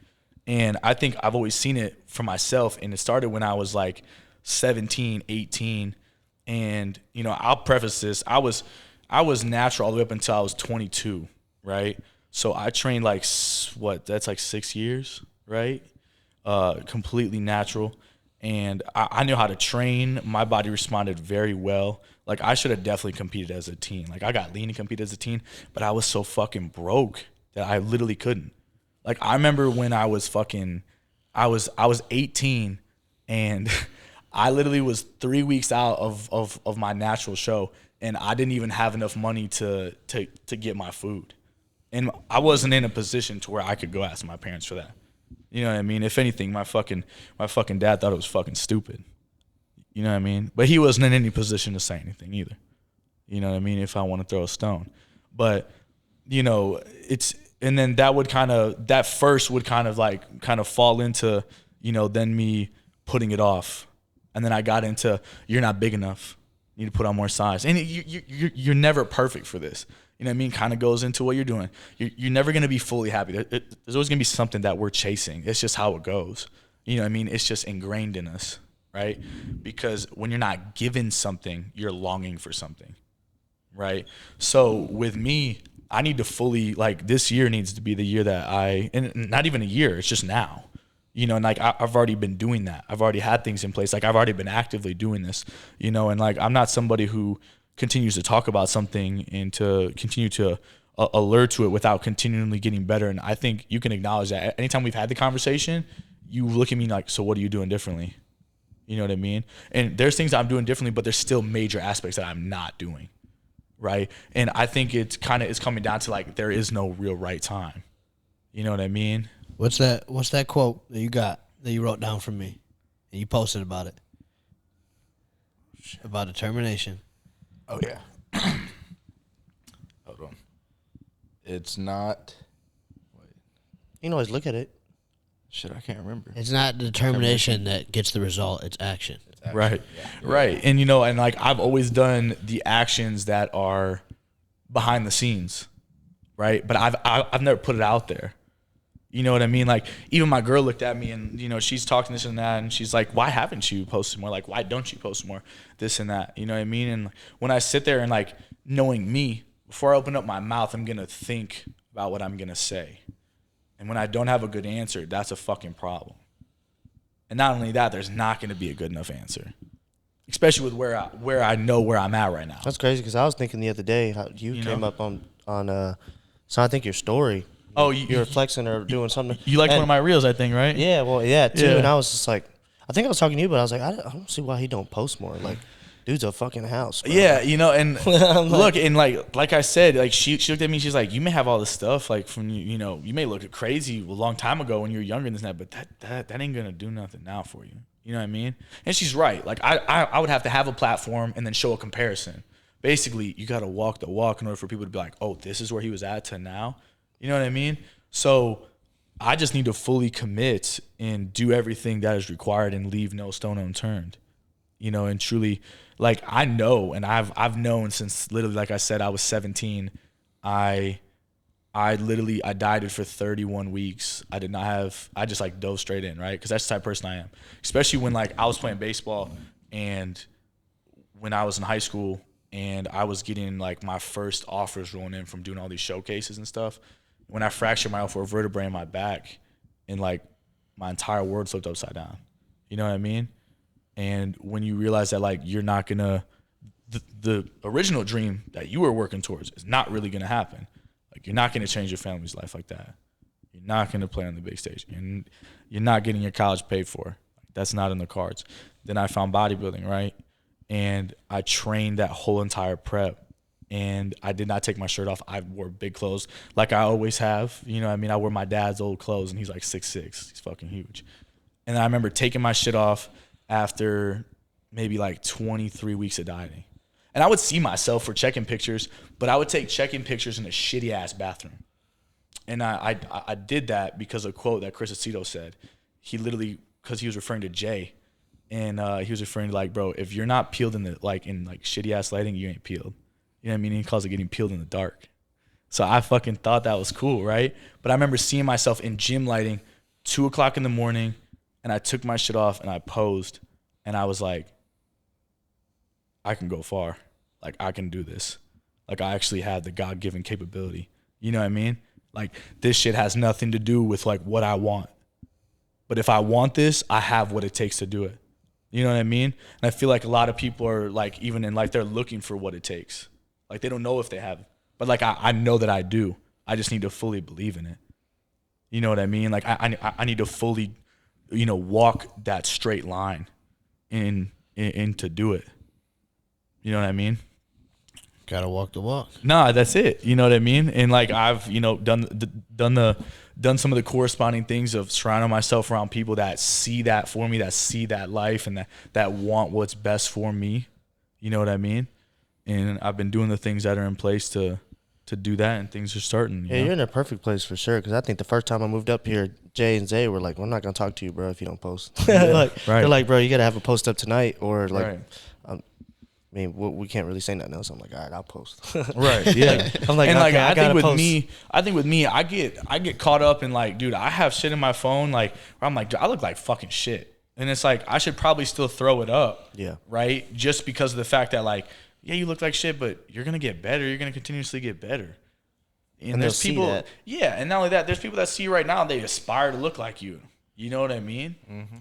And I think I've always seen it for myself. And it started when I was like 17, 18. And, I'll preface this. I was natural all the way up until I was 22, right? So I trained that's like 6 years, right? Completely natural. And I knew how to train. My body responded very well. Like, I should have definitely competed as a teen. Like, I got lean to compete as a teen, but I was so fucking broke that I literally couldn't. Like, I remember when I was 18, and I literally was 3 weeks out of my natural show, and I didn't even have enough money to get my food. And I wasn't in a position to where I could go ask my parents for that. You know what I mean? If anything, my fucking dad thought it was fucking stupid. You know what I mean? But he wasn't in any position to say anything either. You know what I mean? If I want to throw a stone. But, and then that first would kind of fall into, then me putting it off. And then I got into, you're not big enough. You need to put on more size. And you're never perfect for this. You know what I mean? Kind of goes into what you're doing. You're never going to be fully happy. There's always going to be something that we're chasing. It's just how it goes. You know what I mean? It's just ingrained in us, right? Because when you're not given something, you're longing for something, right? So with me, I need to fully, this year needs to be the year that and not even a year, it's just now. And I've already been doing that. I've already had things in place. I've already been actively doing this, and I'm not somebody who continues to talk about something and to continue to alert to it without continually getting better. And I think you can acknowledge that. Anytime we've had the conversation, you look at me like, so what are you doing differently? You know what I mean? And there's things I'm doing differently, but there's still major aspects that I'm not doing, right? And I think it's coming down to there is no real right time. You know what I mean? What's that quote that you wrote down from me and you posted about it? About determination. Oh, yeah. Hold on. It's not. Wait. You can always look at it. Shit, I can't remember. It's not determination that gets the result. It's action. Right. Yeah. Right. And, I've always done the actions that are behind the scenes, right? But I've never put it out there. You know what I mean? Even my girl looked at me and, she's talking this and that, and she's like, why haven't you posted more? Why don't you post more? This and that. You know what I mean? And when I sit there and, knowing me, before I open up my mouth, I'm going to think about what I'm going to say. And when I don't have a good answer, that's a fucking problem. And not only that, there's not going to be a good enough answer, especially with where I know where I'm at right now. That's crazy because I was thinking the other day how you came up on so I think your story. Oh, you were flexing or doing something. You liked one of my reels, I think, right? Yeah, well, yeah, too. Yeah. And I was just like, I think I was talking to you, but I was like, I don't see why he don't post more. Dude's a fucking house, bro. Yeah, and look, and like I said, she looked at me, she's like, you may have all this stuff, from you may look crazy a long time ago when you were younger than that, but that ain't gonna do nothing now for you. You know what I mean? And she's right. I would have to have a platform and then show a comparison. Basically, you got to walk the walk in order for people to be like, oh, this is where he was at to now. You know what I mean? So I just need to fully commit and do everything that is required and leave no stone unturned. And truly, I know, and I've known since literally, like I said, I was 17. I dieted for 31 weeks. I just dove straight in, right? Because that's the type of person I am. Especially when I was playing baseball and when I was in high school and I was getting my first offers rolling in from doing all these showcases and stuff. When I fractured my L4 vertebrae in my back and my entire world flipped upside down. You know what I mean? And when you realize that you're not gonna, the original dream that you were working towards is not really gonna happen. You're not gonna change your family's life like that. You're not gonna play on the big stage, and you're not getting your college paid for. That's not in the cards. Then I found bodybuilding, right? And I trained that whole entire prep and I did not take my shirt off. I wore big clothes like I always have. You know what I mean? I wear my dad's old clothes, and he's like 6'6". He's fucking huge. And I remember taking my shit off after maybe like 23 weeks of dieting. And I would see myself for checking pictures, but I would take checking pictures in a shitty ass bathroom. And I did that because of a quote that Chris Aceto said. He literally, because he was referring to Jay, and he was referring to like, bro, if you're not peeled in shitty ass lighting, you ain't peeled. You know what I mean? He calls it getting peeled in the dark. So I fucking thought that was cool, right? But I remember seeing myself in gym lighting, 2 o'clock in the morning, and I took my shit off and I posed, and I was like, I can go far. Like, I can do this. Like, I actually have the God-given capability. You know what I mean? Like, this shit has nothing to do with like what I want. But if I want this, I have what it takes to do it. You know what I mean? And I feel like a lot of people are like, even in life, they're looking for what it takes. Like, they don't know if they have it. But like, I know that I do. I just need to fully believe in it. You know what I mean? Like, I need to fully, walk that straight line in to do it. You know what I mean? Gotta walk the walk. Nah, that's it. You know what I mean? And like, I've done some of the corresponding things of surrounding myself around people that see that for me, that see that life, and that want what's best for me. You know what I mean? And I've been doing the things that are in place to do that, and things are starting. You're in a perfect place for sure. Because I think the first time I moved up here, Jay and Zay were like, "We're not gonna talk to you, bro, if you don't post." Right. They're like, "Bro, you gotta have a post up tonight," or like, Right. I mean, we can't really say nothing else. I'm like, all right, I'll post. Right. Yeah. I'm like, and like, okay, I think with post. me, I get caught up in like, dude, I have shit in my phone, like, where I'm like, dude, I look like fucking shit. And it's like, I should probably still throw it up. Yeah. Right. Just because of the fact that like, yeah, you look like shit, but you're going to get better. You're going to continuously get better. And there's people, that. Yeah. And not only that, there's people that see you right now, they aspire to look like you. You know what I mean? Mm-hmm.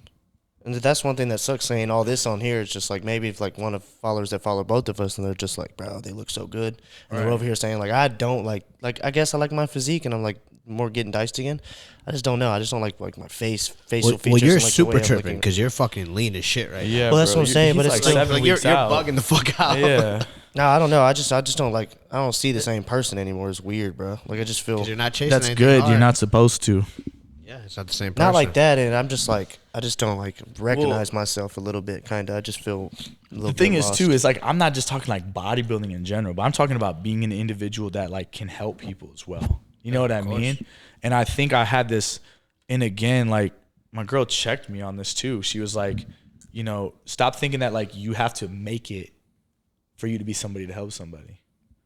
And that's one thing that sucks saying all this on here. It's just like maybe if like one of followers that follow both of us and they're just like, bro, they look so good. And they're over here saying like, I don't like I guess I like my physique, and I'm like more getting diced again. I just don't know. I just don't like my facial features. Well, you're and, like, super tripping because you're fucking lean as shit right now. Yeah. Well, that's what I'm saying, but it's like still, 7 Like weeks you're out. bugging the fuck out. Yeah. No, I don't know. I just don't like. I don't see the same person anymore. It's weird, bro. Like I just feel You're not chasing That's anything good. hard. You're not supposed to. Yeah, it's not the same person. not like that, and I'm just like I just don't like recognize myself a little bit. Kind of. I just feel a little. The thing bit is lost. too is like I'm not just talking like bodybuilding in general, but I'm talking about being an individual that like can help people as well. You know what I mean? And I think I had this, and again, like my girl checked me on this too. She was like, stop thinking that like you have to make it for you to be somebody to help somebody.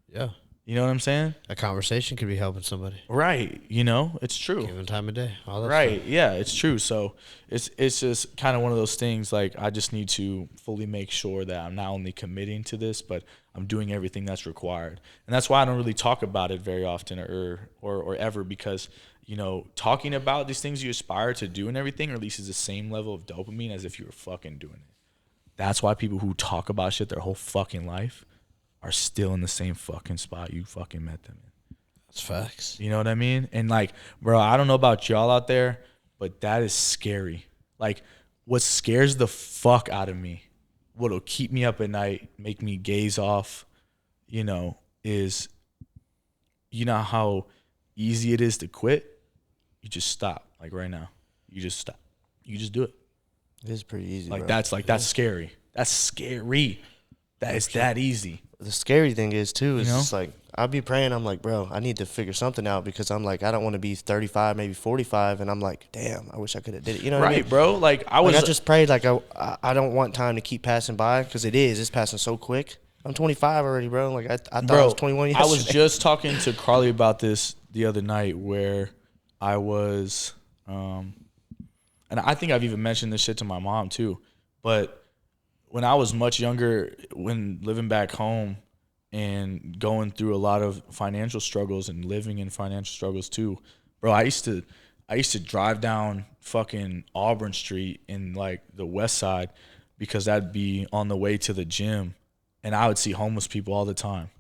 Yeah. You know what I'm saying? A conversation could be helping somebody. Right. It's true. Given time of day. All that Right. stuff. Yeah, it's true. So it's just kind of one of those things. Like I just need to fully make sure that I'm not only committing to this, but I'm doing everything that's required. And that's why I don't really talk about it very often or ever, because talking about these things you aspire to do and everything releases the same level of dopamine as if you were fucking doing it. That's why people who talk about shit their whole fucking life are still in the same fucking spot you fucking met them in. That's facts. You know what I mean? And like, bro, I don't know about y'all out there, but that is scary. Like, what scares the fuck out of me, what'll keep me up at night, make me gaze off, is, how easy it is to quit? You just stop. Like right now, you just stop. You just do it. It is pretty easy. Like bro. that's scary. That's scary. That is that easy. The scary thing is too is You know? just like I'll be praying. I'm like, bro, I need to figure something out because I'm like, I don't want to be 35, maybe 45, and I'm like, damn, I wish I could have did it. You know what I mean? Right, bro. Like I just prayed like I don't want time to keep passing by because it's passing so quick. I'm 25 already, bro. Like I thought I was 21 yesterday. I was just talking to Carly about this the other night where I was, and I think I've even mentioned this shit to my mom too, but when I was much younger, when living back home and going through a lot of financial struggles and living in financial struggles too, bro, I used to drive down fucking Auburn Street in like the west side because that'd be on the way to the gym, and I would see homeless people all the time.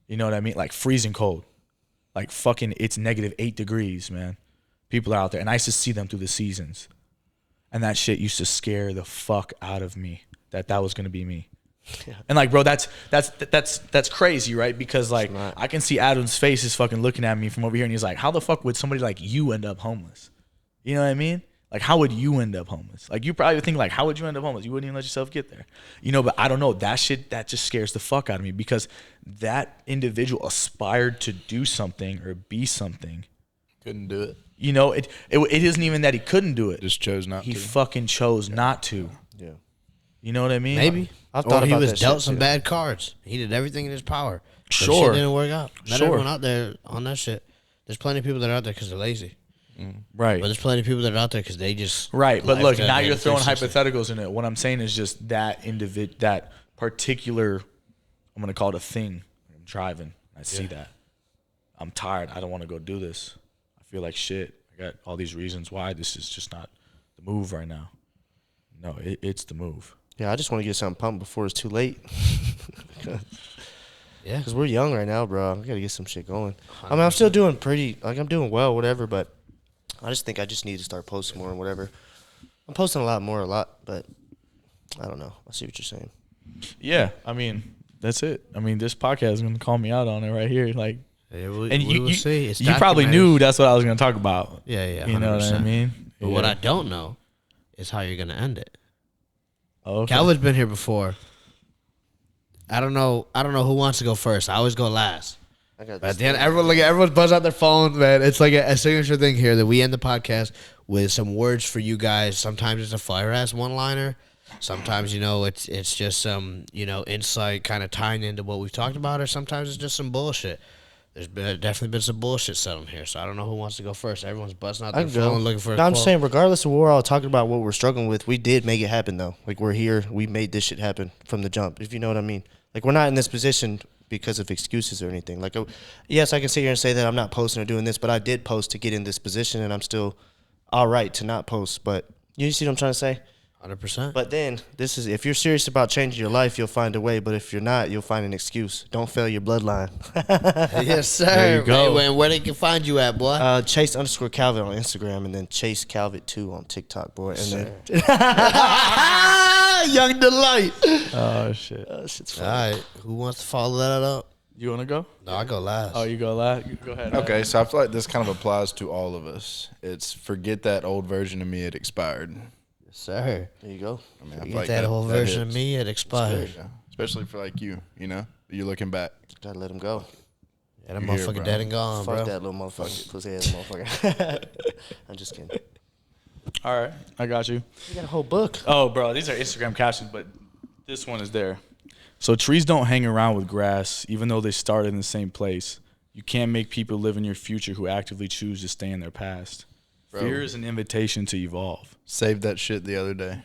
You know what I mean? Like freezing cold. Like fucking it's -8 degrees, man. People are out there, and I used to see them through the seasons. And that shit used to scare the fuck out of me. That was gonna be me. And like, bro, that's crazy, right? Because like I can see Adam's face is fucking looking at me from over here, and he's like, how the fuck would somebody like you end up homeless? You know what I mean? Like, how would you end up homeless? Like, you probably think like, how would you end up homeless? You wouldn't even let yourself get there, you know? But I don't know, that shit, that just scares the fuck out of me, because that individual aspired to do something or be something. Couldn't do it. You know, it isn't even that he couldn't do it. Just chose not He to. fucking chose not to. Yeah. You know what I mean? Maybe. I've thought Or he about was that dealt shit, some too. bad cards. He did everything in his power. But Sure. shit didn't work out. Not Sure. everyone out there on that shit. There's plenty of people that are out there because they're lazy. Right. But there's plenty of people that are out there because they just Right, but life look, got now handed you're throwing 360. hypotheticals in it. What I'm saying is just that that particular, I'm gonna call it a thing. I'm driving, I see that. I'm tired. I don't want to go do this. I feel like shit. I got all these reasons why this is just not the move right now. No, it's the move. Yeah, I just want to get something pumped before it's too late. Yeah. Because we're young right now, bro. I got to get some shit going. I mean, I'm still doing pretty, like, I'm doing well, whatever, but I just think I just need to start posting more and whatever. I'm posting a lot, but I don't know. I see what you're saying. Yeah, I mean, that's it. I mean, this podcast is gonna call me out on it right here, like. Yeah, we And will see. It's you probably documented. knew that's what I was gonna talk about. Yeah, yeah. You know what I 100%. mean? But what I don't know is how you're gonna end it. okay. Calvit's been here before. I don't know who wants to go first. I always go last. I got But at the end, everyone's buzzing out their phones, man. It's like a signature thing here that we end the podcast with some words for you guys. Sometimes it's a fire ass one liner. Sometimes, it's just some, insight kind of tying into what we've talked about, or sometimes it's just some bullshit. There's definitely been some bullshit said on here, so I don't know who wants to go first. Everyone's busting out I their can go. phone looking for a No, I'm quote. saying, regardless of what we're all talking about, what we're struggling with, we did make it happen, though. Like, we're here. We made this shit happen from the jump, if you know what I mean. Like, we're not in this position because of excuses or anything. Like, yes, I can sit here and say that I'm not posting or doing this, but I did post to get in this position, and I'm still all right to not post. But you see what I'm trying to say? 100%. But then, this is, if you're serious about changing your life, you'll find a way. But if you're not, you'll find an excuse. Don't fail your bloodline. Yes, sir. There you go. Man, where they can find you at, boy? Chase_Calvit on Instagram, and then Chase Calvit2 on TikTok, boy. And then Young Delight. Oh shit. shit's All fun. right. Who wants to follow that up? You wanna go? No, I go last. Oh, you go last. Go ahead. Okay, so I feel like this kind of applies to all of us. It's forget that old version of me, it expired. Yes, sir. There you go. I mean, I You feel get like that whole version of hits. me, it expired. Yeah. Especially for like you, you're looking back. Gotta let him go. Yeah, that You're here, motherfucker bro. dead and gone, Fuck bro. that little motherfucker. Pussy ass motherfucker. I'm just kidding. All right, I got you. You got a whole book. Oh, bro, these are Instagram captions, but this one is there. So trees don't hang around with grass, even though they started in the same place. You can't make people live in your future who actively choose to stay in their past. Bro. Fear is an invitation to evolve. Saved that shit the other day.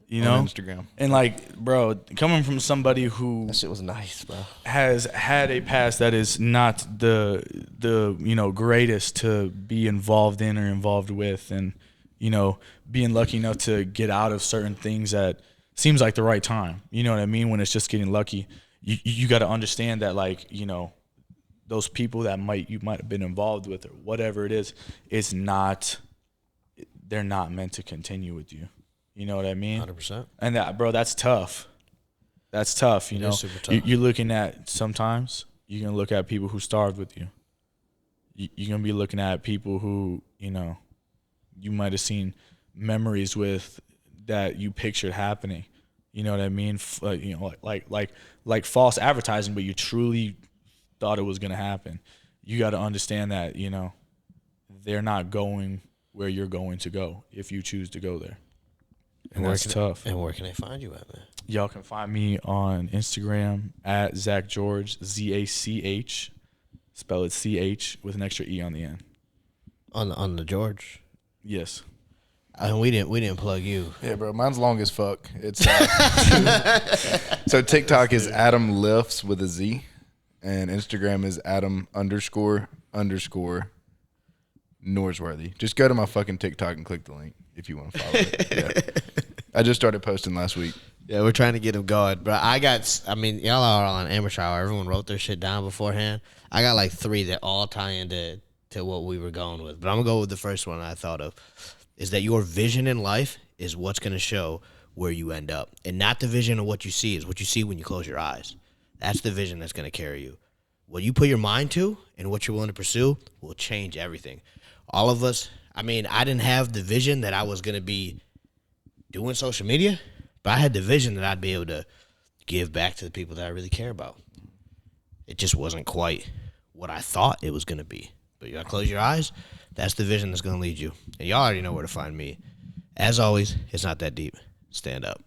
You on know, Instagram. and like, bro, coming from somebody who That shit was nice, bro. has had a past that is not the greatest to be involved in or involved with, and being lucky enough to get out of certain things that seems like the right time. You know what I mean? When it's just getting lucky, you got to understand that, like, those people that you might have been involved with or whatever it is, they're not meant to continue with you. You know what I mean? 100%. And that, bro, that's tough. That's tough, It is super tough. You're looking at, sometimes you're going to look at people who starved with you. You're going to be looking at people who, you might have seen memories with that you pictured happening. You know what I mean? Like false advertising, but you truly thought it was going to happen. You got to understand that, they're not going where you're going to go if you choose to go there. And that's tough. And where can they find you at, man? Y'all can find me on Instagram at Zach George, ZACH. Spell it CH with an extra E on the end. On the George. Yes. And we didn't plug you. Yeah, bro. Mine's long as fuck. It's so TikTok is Adam Lifts with a Z, and Instagram is Adam__Norsworthy. Just go to my fucking TikTok and click the link if you want to follow it. Yeah. I just started posting last week. Yeah, we're trying to get him going. But y'all are on amateur hour. Everyone wrote their shit down beforehand. I got like 3 that all tie into what we were going with. But I'm going to go with the first one I thought of, is that your vision in life is what's going to show where you end up. And not the vision of what you see, is what you see when you close your eyes. That's the vision that's going to carry you. What you put your mind to and what you're willing to pursue will change everything. All of us, I mean, I didn't have the vision that I was going to be doing social media, but I had the vision that I'd be able to give back to the people that I really care about. It just wasn't quite what I thought it was going to be. But you got to close your eyes. That's the vision that's going to lead you. And y'all already know where to find me. As always, it's not that deep. Stand up.